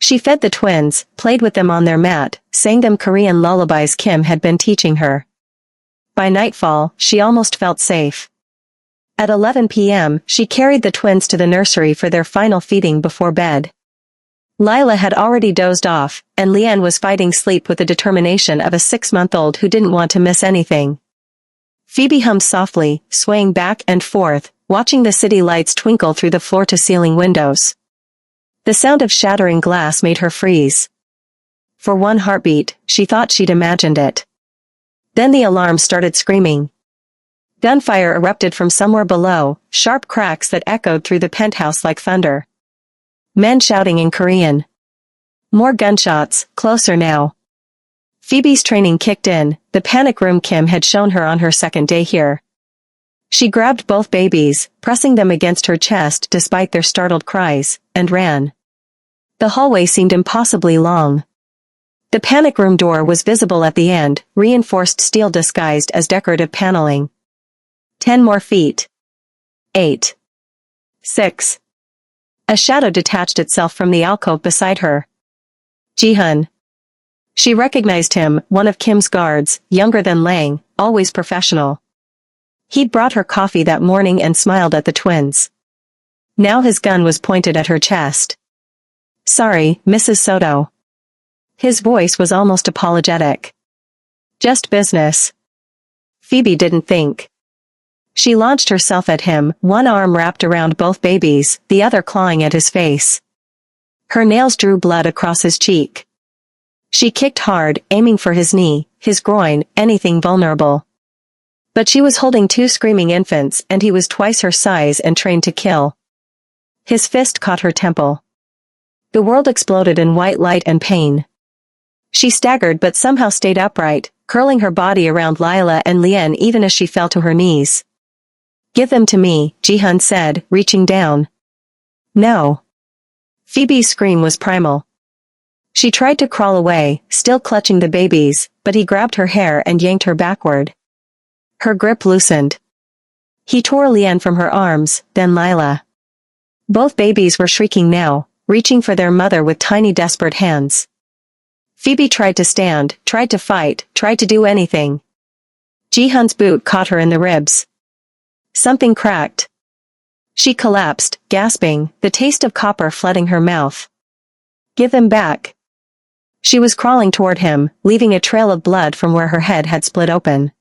She fed the twins, played with them on their mat, sang them Korean lullabies Kim had been teaching her. By nightfall, she almost felt safe. At 11 p.m., she carried the twins to the nursery for their final feeding before bed. Lila had already dozed off, and Leanne was fighting sleep with the determination of a 6-month-old who didn't want to miss anything. Phoebe hummed softly, swaying back and forth, watching the city lights twinkle through the floor-to-ceiling windows. The sound of shattering glass made her freeze. For one heartbeat, she thought she'd imagined it. Then the alarm started screaming. Gunfire erupted from somewhere below, sharp cracks that echoed through the penthouse like thunder. Men shouting in Korean. More gunshots, closer now. Phoebe's training kicked in, the panic room Kim had shown her on her second day here. She grabbed both babies, pressing them against her chest despite their startled cries, and ran. The hallway seemed impossibly long. The panic room door was visible at the end, reinforced steel disguised as decorative paneling. 10 more feet. 8. 6. A shadow detached itself from the alcove beside her. Ji-hun. She recognized him, one of Kim's guards, younger than Lang, always professional. He'd brought her coffee that morning and smiled at the twins. Now his gun was pointed at her chest. Sorry, Mrs. Soto. His voice was almost apologetic. Just business. Phoebe didn't think. She launched herself at him, one arm wrapped around both babies, the other clawing at his face. Her nails drew blood across his cheek. She kicked hard, aiming for his knee, his groin, anything vulnerable. But she was holding 2 screaming infants and he was twice her size and trained to kill. His fist caught her temple. The world exploded in white light and pain. She staggered but somehow stayed upright, curling her body around Lila and Leanne even as she fell to her knees. Give them to me, Ji-hun said, reaching down. No. Phoebe's scream was primal. She tried to crawl away, still clutching the babies, but he grabbed her hair and yanked her backward. Her grip loosened. He tore Leanne from her arms, then Lila. Both babies were shrieking now, reaching for their mother with tiny desperate hands. Phoebe tried to stand, tried to fight, tried to do anything. Ji-hun's boot caught her in the ribs. Something cracked. She collapsed, gasping, the taste of copper flooding her mouth. Give them back. She was crawling toward him, leaving a trail of blood from where her head had split open.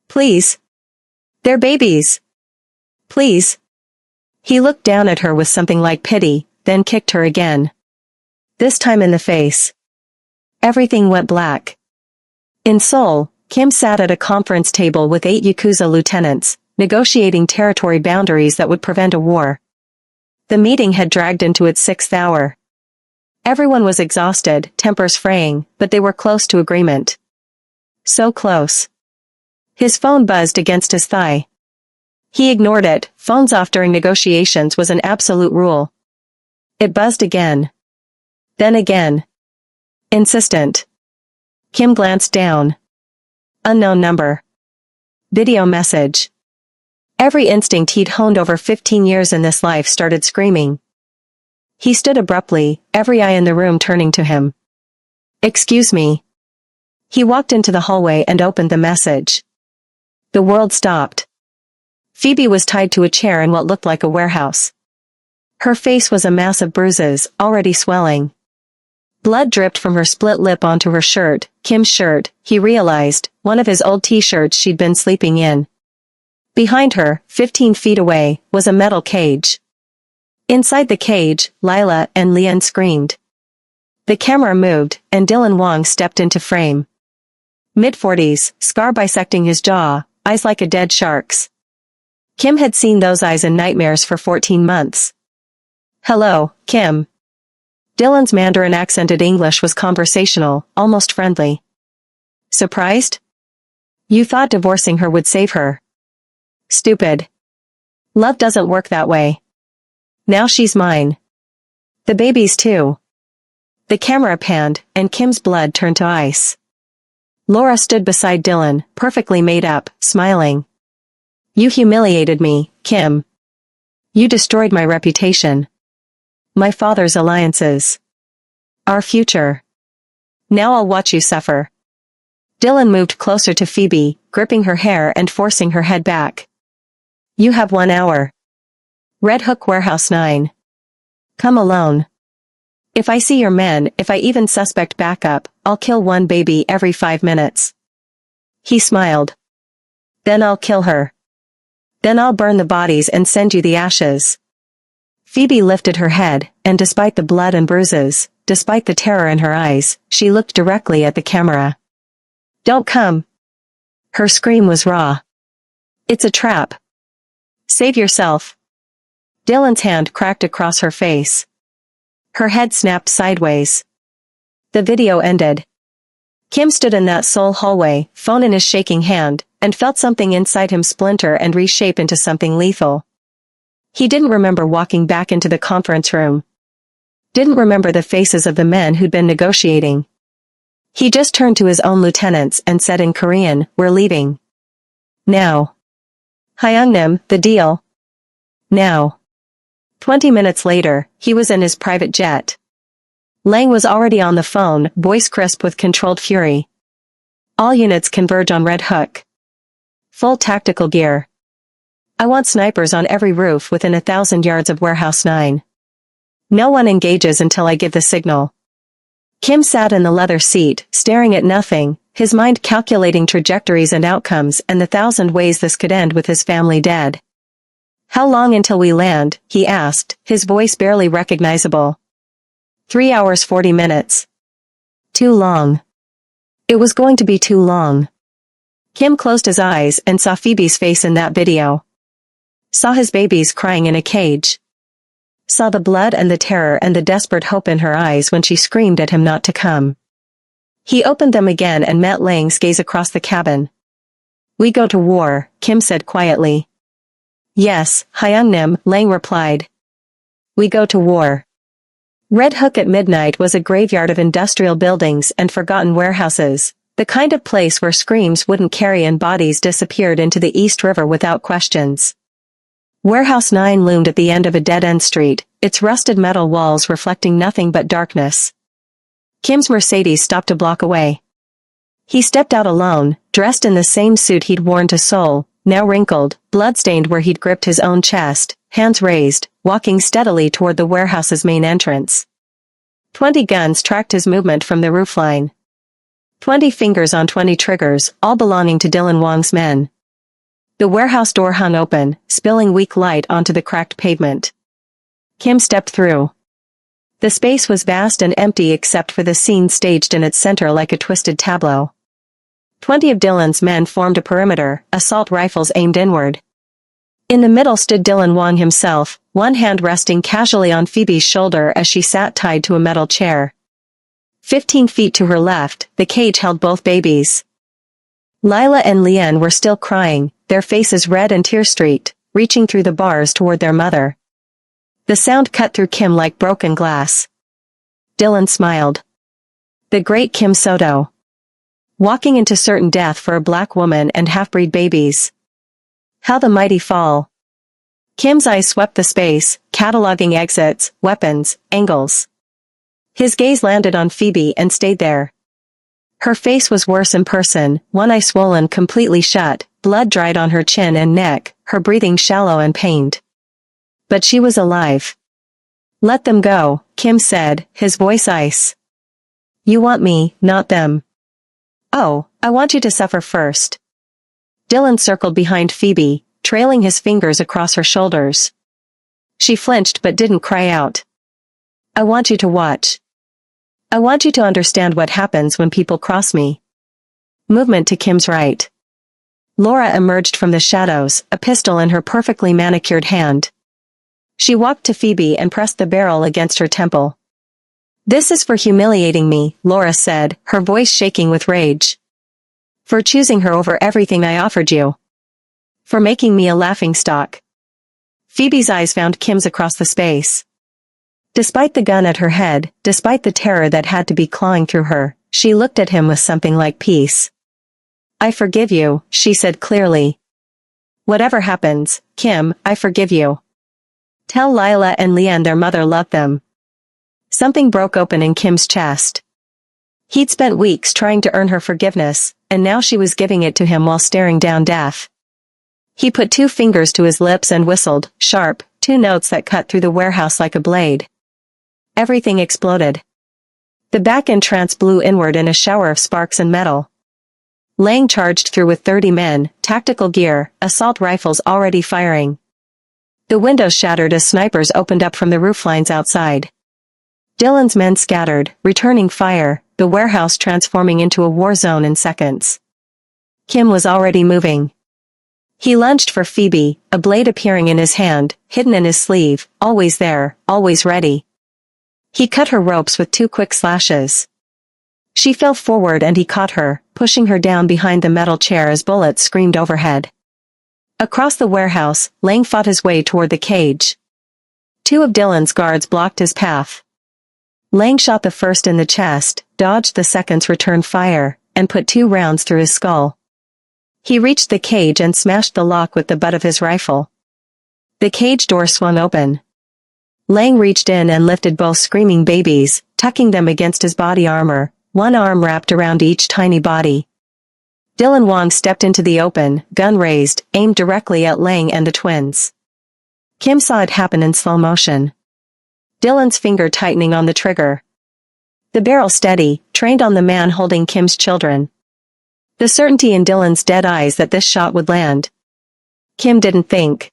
Please. They're babies. Please. He looked down at her with something like pity, then kicked her again. This time in the face. Everything went black. In Seoul, Kim sat at a conference table with 8 Yakuza lieutenants, negotiating territory boundaries that would prevent a war. The meeting had dragged into its 6th hour. Everyone was exhausted, tempers fraying, but they were close to agreement. So close. His phone buzzed against his thigh. He ignored it, phones off during negotiations was an absolute rule. It buzzed again. Then again. Insistent. Kim glanced down. Unknown number. Video message. Every instinct he'd honed over 15 years in this life started screaming. He stood abruptly, every eye in the room turning to him. Excuse me. He walked into the hallway and opened the message. The world stopped. Phoebe was tied to a chair in what looked like a warehouse. Her face was a mass of bruises, already swelling. Blood dripped from her split lip onto her shirt, Kim's shirt, he realized, one of his old t-shirts she'd been sleeping in. Behind her, 15 feet away, was a metal cage. Inside the cage, Lila and Leanne screamed. The camera moved, and Dylan Wong stepped into frame. Mid-40s, scar bisecting his jaw, eyes like a dead shark's. Kim had seen those eyes in nightmares for 14 months. Hello, Kim. Dylan's Mandarin-accented English was conversational, almost friendly. Surprised? You thought divorcing her would save her. Stupid. Love doesn't work that way. Now she's mine. The babies too. The camera panned, and Kim's blood turned to ice. Laura stood beside Dylan, perfectly made up, smiling. You humiliated me, Kim. You destroyed my reputation. My father's alliances. Our future. Now I'll watch you suffer. Dylan moved closer to Phoebe, gripping her hair and forcing her head back. You have 1 hour. Red Hook Warehouse 9. Come alone. If I see your men, if I even suspect backup, I'll kill one baby every 5 minutes. He smiled. Then I'll kill her. Then I'll burn the bodies and send you the ashes. Phoebe lifted her head, and despite the blood and bruises, despite the terror in her eyes, she looked directly at the camera. Don't come. Her scream was raw. It's a trap. Save yourself. Dylan's hand cracked across her face. Her head snapped sideways. The video ended. Kim stood in that sole hallway, phone in his shaking hand, and felt something inside him splinter and reshape into something lethal. He didn't remember walking back into the conference room. Didn't remember the faces of the men who'd been negotiating. He just turned to his own lieutenants and said in Korean, "We're leaving. Now. Hyungnim, the deal. Now." 20 minutes later, he was in his private jet. Lang was already on the phone, voice crisp with controlled fury. All units converge on Red Hook. Full tactical gear. I want snipers on every roof within 1,000 yards of Warehouse 9. No one engages until I give the signal. Kim sat in the leather seat, staring at nothing, his mind calculating trajectories and outcomes and the 1,000 ways this could end with his family dead. How long until we land? He asked, his voice barely recognizable. 3 hours 40 minutes. Too long. It was going to be too long. Kim closed his eyes and saw Phoebe's face in that video. Saw his babies crying in a cage. Saw the blood and the terror and the desperate hope in her eyes when she screamed at him not to come. He opened them again and met Lang's gaze across the cabin. We go to war, Kim said quietly. Yes, Hyungnim, Lang replied. We go to war. Red Hook at midnight was a graveyard of industrial buildings and forgotten warehouses, the kind of place where screams wouldn't carry and bodies disappeared into the East River without questions. Warehouse 9 loomed at the end of a dead-end street, its rusted metal walls reflecting nothing but darkness. Kim's Mercedes stopped a block away. He stepped out alone, dressed in the same suit he'd worn to Seoul, now wrinkled, blood-stained where he'd gripped his own chest, hands raised, walking steadily toward the warehouse's main entrance. 20 guns tracked his movement from the roofline. 20 fingers on 20 triggers, all belonging to Dylan Wong's men. The warehouse door hung open, spilling weak light onto the cracked pavement. Kim stepped through. The space was vast and empty except for the scene staged in its center like a twisted tableau. 20 of Dylan's men formed a perimeter, assault rifles aimed inward. In the middle stood Dylan Wong himself, one hand resting casually on Phoebe's shoulder as she sat tied to a metal chair. 15 feet to her left, the cage held both babies. Lila and Lian were still crying, their faces red and tear-streaked, reaching through the bars toward their mother. The sound cut through Kim like broken glass. Dylan smiled. The great Kim Soto. Walking into certain death for a black woman and half-breed babies. How the mighty fall. Kim's eyes swept the space, cataloging exits, weapons, angles. His gaze landed on Phoebe and stayed there. Her face was worse in person, one eye swollen completely shut, blood dried on her chin and neck, her breathing shallow and pained. But she was alive. Let them go, Kim said, his voice ice. You want me, not them. Oh, I want you to suffer first. Dylan circled behind Phoebe, trailing his fingers across her shoulders. She flinched but didn't cry out. I want you to watch. I want you to understand what happens when people cross me. Movement to Kim's right. Laura emerged from the shadows, a pistol in her perfectly manicured hand. She walked to Phoebe and pressed the barrel against her temple. This is for humiliating me, Laura said, her voice shaking with rage. For choosing her over everything I offered you. For making me a laughingstock. Phoebe's eyes found Kim's across the space. Despite the gun at her head, despite the terror that had to be clawing through her, she looked at him with something like peace. I forgive you, she said clearly. Whatever happens, Kim, I forgive you. Tell Lila and Lian their mother loved them. Something broke open in Kim's chest. He'd spent weeks trying to earn her forgiveness, and now she was giving it to him while staring down death. He put 2 fingers to his lips and whistled, sharp, 2 notes that cut through the warehouse like a blade. Everything exploded. The back entrance blew inward in a shower of sparks and metal. Lang charged through with 30 men, tactical gear, assault rifles already firing. The windows shattered as snipers opened up from the rooflines outside. Dylan's men scattered, returning fire, the warehouse transforming into a war zone in seconds. Kim was already moving. He lunged for Phoebe, a blade appearing in his hand, hidden in his sleeve, always there, always ready. He cut her ropes with 2 quick slashes. She fell forward and he caught her, pushing her down behind the metal chair as bullets screamed overhead. Across the warehouse, Lang fought his way toward the cage. 2 of Dylan's guards blocked his path. Lang shot the first in the chest, dodged the second's return fire, and put 2 rounds through his skull. He reached the cage and smashed the lock with the butt of his rifle. The cage door swung open. Lang reached in and lifted both screaming babies, tucking them against his body armor, 1 arm wrapped around each tiny body. Dylan Wong stepped into the open, gun raised, aimed directly at Lang and the twins. Kim saw it happen in slow motion. Dylan's finger tightening on the trigger. The barrel steady, trained on the man holding Kim's children. The certainty in Dylan's dead eyes that this shot would land. Kim didn't think.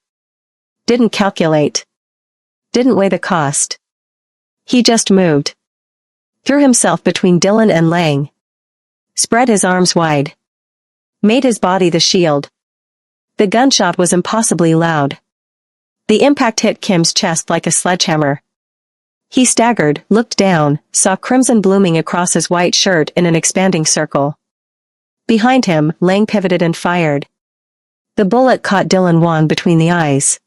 Didn't calculate. Didn't weigh the cost. He just moved. Threw himself between Dylan and Lang. Spread his arms wide. Made his body the shield. The gunshot was impossibly loud. The impact hit Kim's chest like a sledgehammer. He staggered, looked down, saw crimson blooming across his white shirt in an expanding circle. Behind him, Lang pivoted and fired. The bullet caught Dylan Wong between the eyes.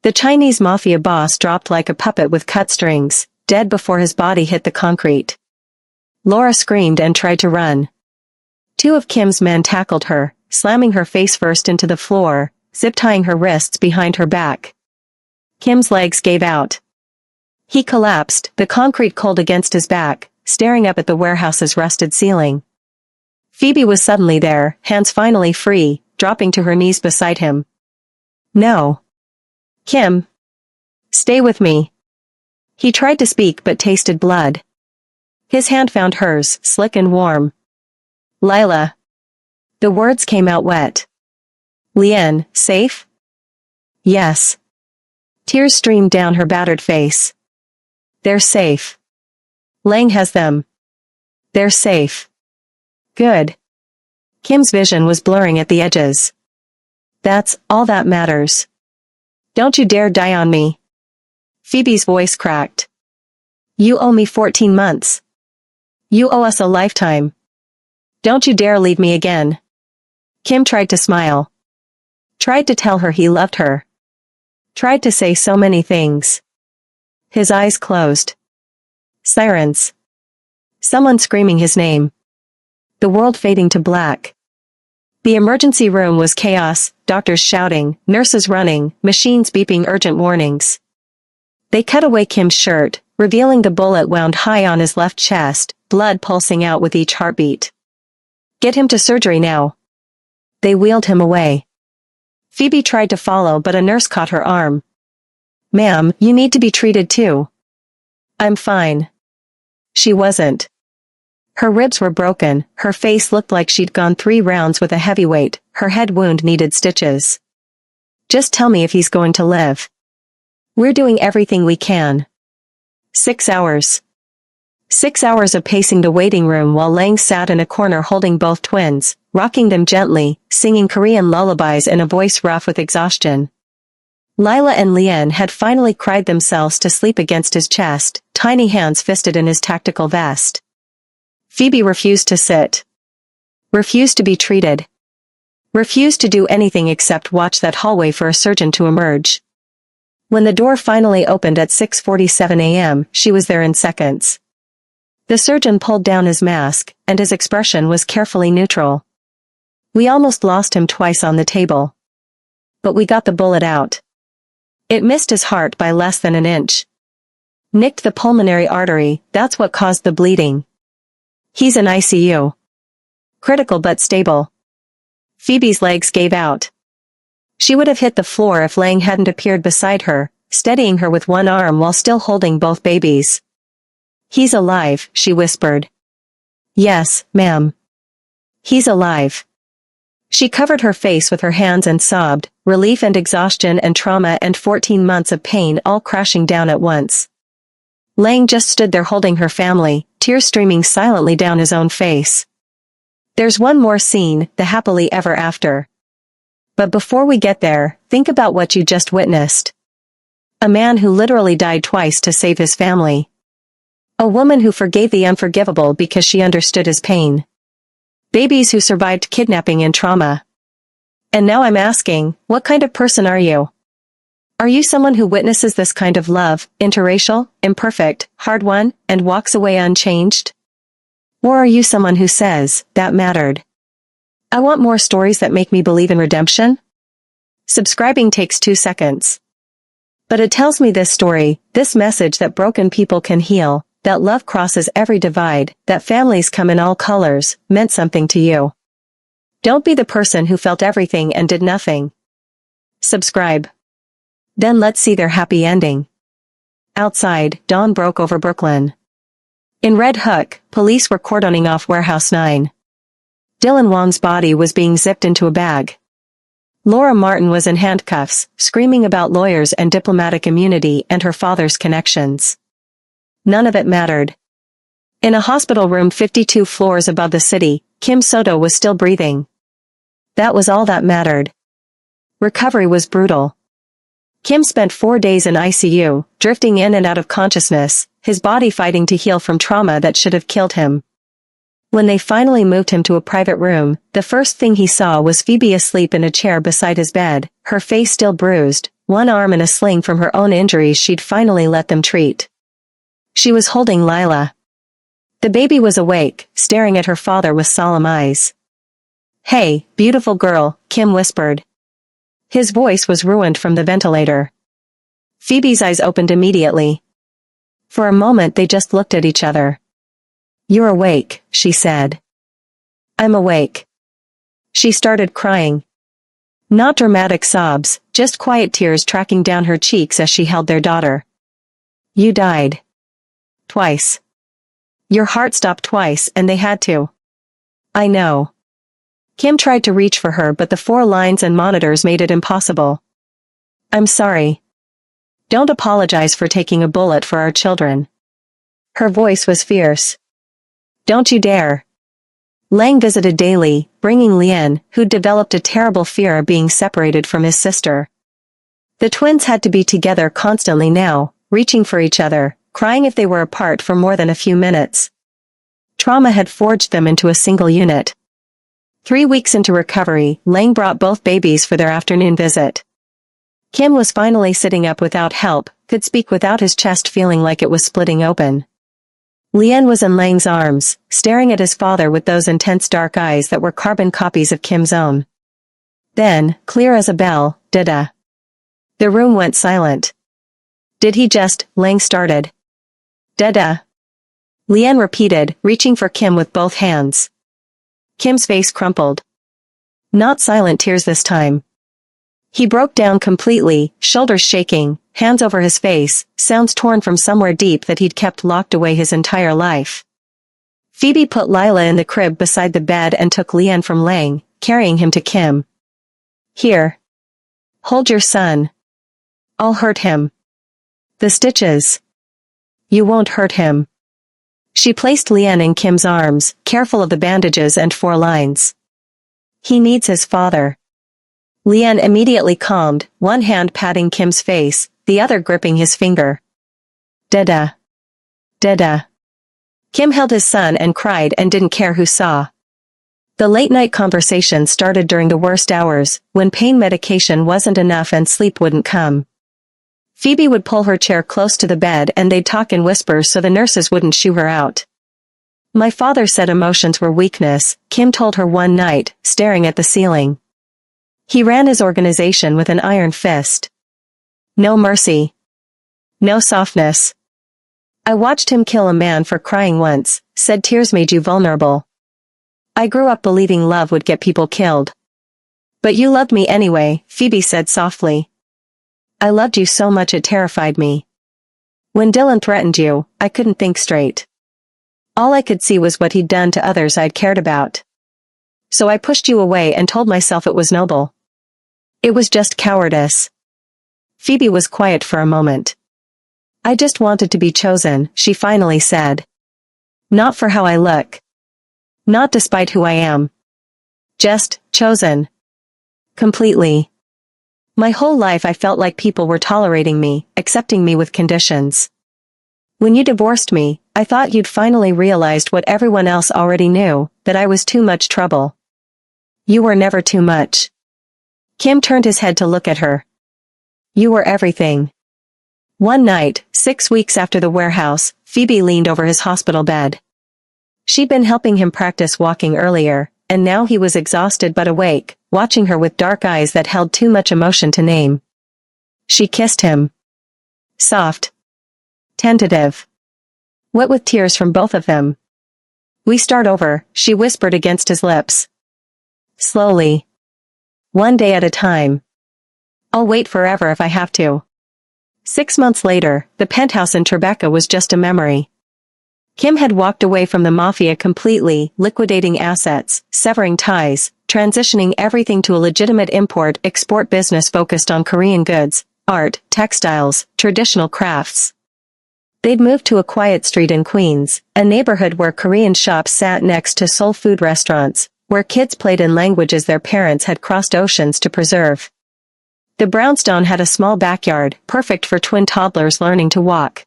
The Chinese Mafia boss dropped like a puppet with cut strings, dead before his body hit the concrete. Laura screamed and tried to run. 2 of Kim's men tackled her, slamming her face first into the floor, zip-tying her wrists behind her back. Kim's legs gave out. He collapsed, the concrete cold against his back, staring up at the warehouse's rusted ceiling. Phoebe was suddenly there, hands finally free, dropping to her knees beside him. No. Kim. Stay with me. He tried to speak but tasted blood. His hand found hers, slick and warm. Lila. The words came out wet. Lien, safe? Yes. Tears streamed down her battered face. They're safe. Lang has them. They're safe. Good. Kim's vision was blurring at the edges. That's all that matters. Don't you dare die on me. Phoebe's voice cracked. You owe me 14 months. You owe us a lifetime. Don't you dare leave me again. Kim tried to smile. Tried to tell her he loved her. Tried to say so many things. His eyes closed. Sirens. Someone screaming his name. The world fading to black. The emergency room was chaos, doctors shouting, nurses running, machines beeping urgent warnings. They cut away Kim's shirt, revealing the bullet wound high on his left chest, blood pulsing out with each heartbeat. Get him to surgery now. They wheeled him away. Phoebe tried to follow but a nurse caught her arm. Ma'am, you need to be treated too. I'm fine. She wasn't. Her ribs were broken, her face looked like she'd gone 3 rounds with a heavyweight, her head wound needed stitches. Just tell me if he's going to live. We're doing everything we can. 6 hours. 6 hours of pacing the waiting room while Lang sat in a corner holding both twins, rocking them gently, singing Korean lullabies in a voice rough with exhaustion. Lila and Lien had finally cried themselves to sleep against his chest, tiny hands fisted in his tactical vest. Phoebe refused to sit. Refused to be treated. Refused to do anything except watch that hallway for a surgeon to emerge. When the door finally opened at 6:47 a.m., she was there in seconds. The surgeon pulled down his mask, and his expression was carefully neutral. We almost lost him twice on the table. But we got the bullet out. It missed his heart by less than an inch. Nicked the pulmonary artery, that's what caused the bleeding. He's in ICU. Critical but stable. Phoebe's legs gave out. She would have hit the floor if Lang hadn't appeared beside her, steadying her with one arm while still holding both babies. "He's alive," she whispered. "Yes, ma'am. He's alive." She covered her face with her hands and sobbed, relief and exhaustion and trauma and 14 months of pain all crashing down at once. Lang just stood there holding her family, tears streaming silently down his own face. There's one more scene, the happily ever after. But before we get there, think about what you just witnessed. A man who literally died twice to save his family. A woman who forgave the unforgivable because she understood his pain. Babies who survived kidnapping and trauma. And now I'm asking, what kind of person are you? Are you someone who witnesses this kind of love, interracial, imperfect, hard-won, and walks away unchanged? Or are you someone who says, that mattered? I want more stories that make me believe in redemption? Subscribing takes 2 seconds. But it tells me this story, this message that broken people can heal, that love crosses every divide, that families come in all colors, meant something to you. Don't be the person who felt everything and did nothing. Subscribe. Then let's see their happy ending. Outside, dawn broke over Brooklyn. In Red Hook, police were cordoning off Warehouse 9. Dylan Wan's body was being zipped into a bag. Laura Martin was in handcuffs, screaming about lawyers and diplomatic immunity and her father's connections. None of it mattered. In a hospital room 52 floors above the city, Kim Soto was still breathing. That was all that mattered. Recovery was brutal. Kim spent 4 days in ICU, drifting in and out of consciousness, his body fighting to heal from trauma that should have killed him. When they finally moved him to a private room, the first thing he saw was Phoebe asleep in a chair beside his bed, her face still bruised, one arm in a sling from her own injuries she'd finally let them treat. She was holding Lila. The baby was awake, staring at her father with solemn eyes. "Hey, beautiful girl," Kim whispered. His voice was ruined from the ventilator. Phoebe's eyes opened immediately. For a moment they just looked at each other. "You're awake," she said. "I'm awake." She started crying. Not dramatic sobs, just quiet tears tracking down her cheeks as she held their daughter. "You died. Twice. Your heart stopped twice and they had to." "I know." Kim tried to reach for her but the 4 lines and monitors made it impossible. "I'm sorry. Don't apologize for taking a bullet for our children." Her voice was fierce. "Don't you dare." Lang visited daily, bringing Lien, who'd developed a terrible fear of being separated from his sister. The twins had to be together constantly now, reaching for each other, crying if they were apart for more than a few minutes. Trauma had forged them into a single unit. 3 weeks into recovery, Lang brought both babies for their afternoon visit. Kim was finally sitting up without help, could speak without his chest feeling like it was splitting open. Lien was in Lang's arms, staring at his father with those intense dark eyes that were carbon copies of Kim's own. Then, clear as a bell, "Dada." The room went silent. "Did he just," Lang started. "Dada." Lien repeated, reaching for Kim with both hands. Kim's face crumpled. Not silent tears this time. He broke down completely, shoulders shaking, hands over his face, sounds torn from somewhere deep that he'd kept locked away his entire life. Phoebe put Lila in the crib beside the bed and took Lien from Lang, carrying him to Kim. "Here. Hold your son. I'll hurt him. The stitches. You won't hurt him." She placed Lien in Kim's arms, careful of the bandages and 4 lines. "He needs his father." Lien immediately calmed, one hand patting Kim's face, the other gripping his finger. "Dada. Dada." Kim held his son and cried and didn't care who saw. The late-night conversation started during the worst hours, when pain medication wasn't enough and sleep wouldn't come. Phoebe would pull her chair close to the bed and they'd talk in whispers so the nurses wouldn't shoo her out. "My father said emotions were weakness," Kim told her one night, staring at the ceiling. "He ran his organization with an iron fist. No mercy. No softness. I watched him kill a man for crying once, said tears made you vulnerable. I grew up believing love would get people killed. But you loved me anyway, Phoebe said softly. I loved you so much it terrified me. When Dylan threatened you, I couldn't think straight. All I could see was what he'd done to others I'd cared about. So I pushed you away and told myself it was noble. It was just cowardice. Phoebe was quiet for a moment. I just wanted to be chosen, she finally said. Not for how I look. Not despite who I am. Just, chosen. Completely. My whole life I felt like people were tolerating me, accepting me with conditions. When you divorced me, I thought you'd finally realized what everyone else already knew, that I was too much trouble. You were never too much. Kim turned his head to look at her. You were everything. One night, 6 weeks after the warehouse, Phoebe leaned over his hospital bed. She'd been helping him practice walking earlier, and now he was exhausted but awake, watching her with dark eyes that held too much emotion to name. She kissed him. Soft. Tentative. Wet with tears from both of them. We start over, she whispered against his lips. Slowly. One day at a time. I'll wait forever if I have to. 6 months later, the penthouse in Tribeca was just a memory. Kim had walked away from the Mafia completely, liquidating assets, severing ties, transitioning everything to a legitimate import-export business focused on Korean goods, art, textiles, traditional crafts. They'd moved to a quiet street in Queens, a neighborhood where Korean shops sat next to soul food restaurants, where kids played in languages their parents had crossed oceans to preserve. The brownstone had a small backyard, perfect for twin toddlers learning to walk.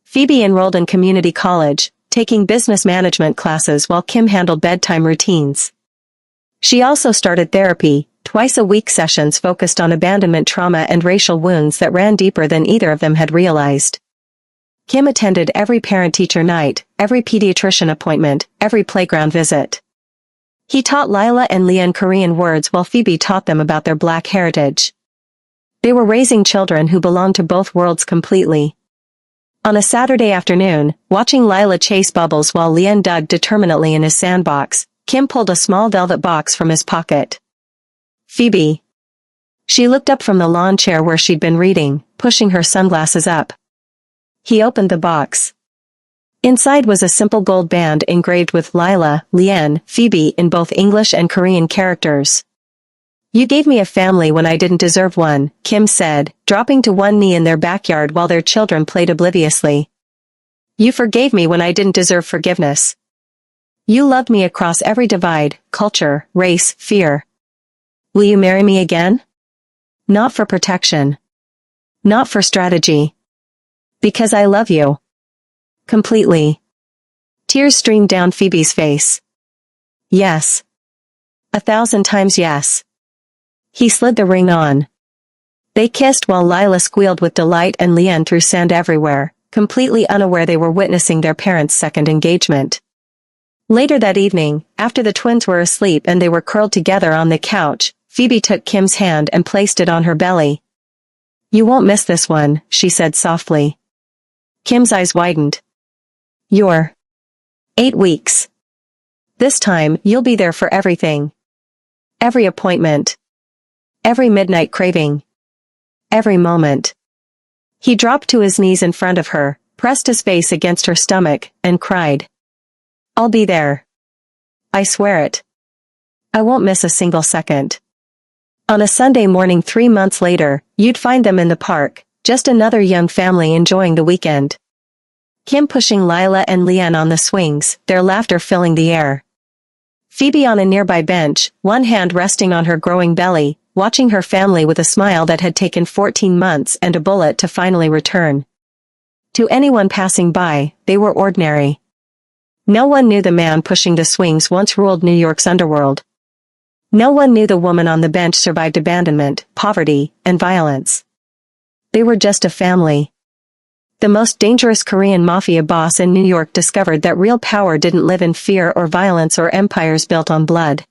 Phoebe enrolled in community college, taking business management classes while Kim handled bedtime routines. She also started therapy, twice-a-week sessions focused on abandonment trauma and racial wounds that ran deeper than either of them had realized. Kim attended every parent-teacher night, every pediatrician appointment, every playground visit. He taught Lila and Leon Korean words while Phoebe taught them about their Black heritage. They were raising children who belonged to both worlds completely. On a Saturday afternoon, watching Lila chase bubbles while Leon dug determinately in his sandbox, Kim pulled a small velvet box from his pocket. Phoebe. She looked up from the lawn chair where she'd been reading, pushing her sunglasses up. He opened the box. Inside was a simple gold band engraved with Lila, Leon, Phoebe in both English and Korean characters. You gave me a family when I didn't deserve one, Kim said, dropping to one knee in their backyard while their children played obliviously. You forgave me when I didn't deserve forgiveness. You loved me across every divide, culture, race, fear. Will you marry me again? Not for protection. Not for strategy. Because I love you. Completely. Tears streamed down Phoebe's face. Yes. 1,000 times yes. He slid the ring on. They kissed while Lila squealed with delight and Leon threw sand everywhere, completely unaware they were witnessing their parents' second engagement. Later that evening, after the twins were asleep and they were curled together on the couch, Phoebe took Kim's hand and placed it on her belly. You won't miss this one, she said softly. Kim's eyes widened. You're 8 weeks. This time, you'll be there for everything. Every appointment. Every midnight craving. Every moment. He dropped to his knees in front of her, pressed his face against her stomach, and cried. I'll be there. I swear it. I won't miss a single second. On a Sunday morning 3 months later, you'd find them in the park, just another young family enjoying the weekend. Kim pushing Lila and Leon on the swings, their laughter filling the air. Phoebe on a nearby bench, one hand resting on her growing belly, watching her family with a smile that had taken 14 months and a bullet to finally return. To anyone passing by, they were ordinary. No one knew the man pushing the swings once ruled New York's underworld. No one knew the woman on the bench survived abandonment, poverty, and violence. They were just a family. The most dangerous Korean mafia boss in New York discovered that real power didn't live in fear or violence or empires built on blood.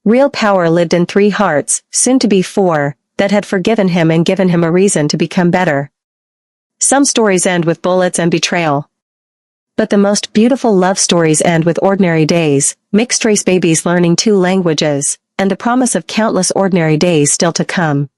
Real power lived in 3 hearts, soon to be 4, that had forgiven him and given him a reason to become better. Some stories end with bullets and betrayal. But the most beautiful love stories end with ordinary days, mixed-race babies learning 2 languages, and the promise of countless ordinary days still to come.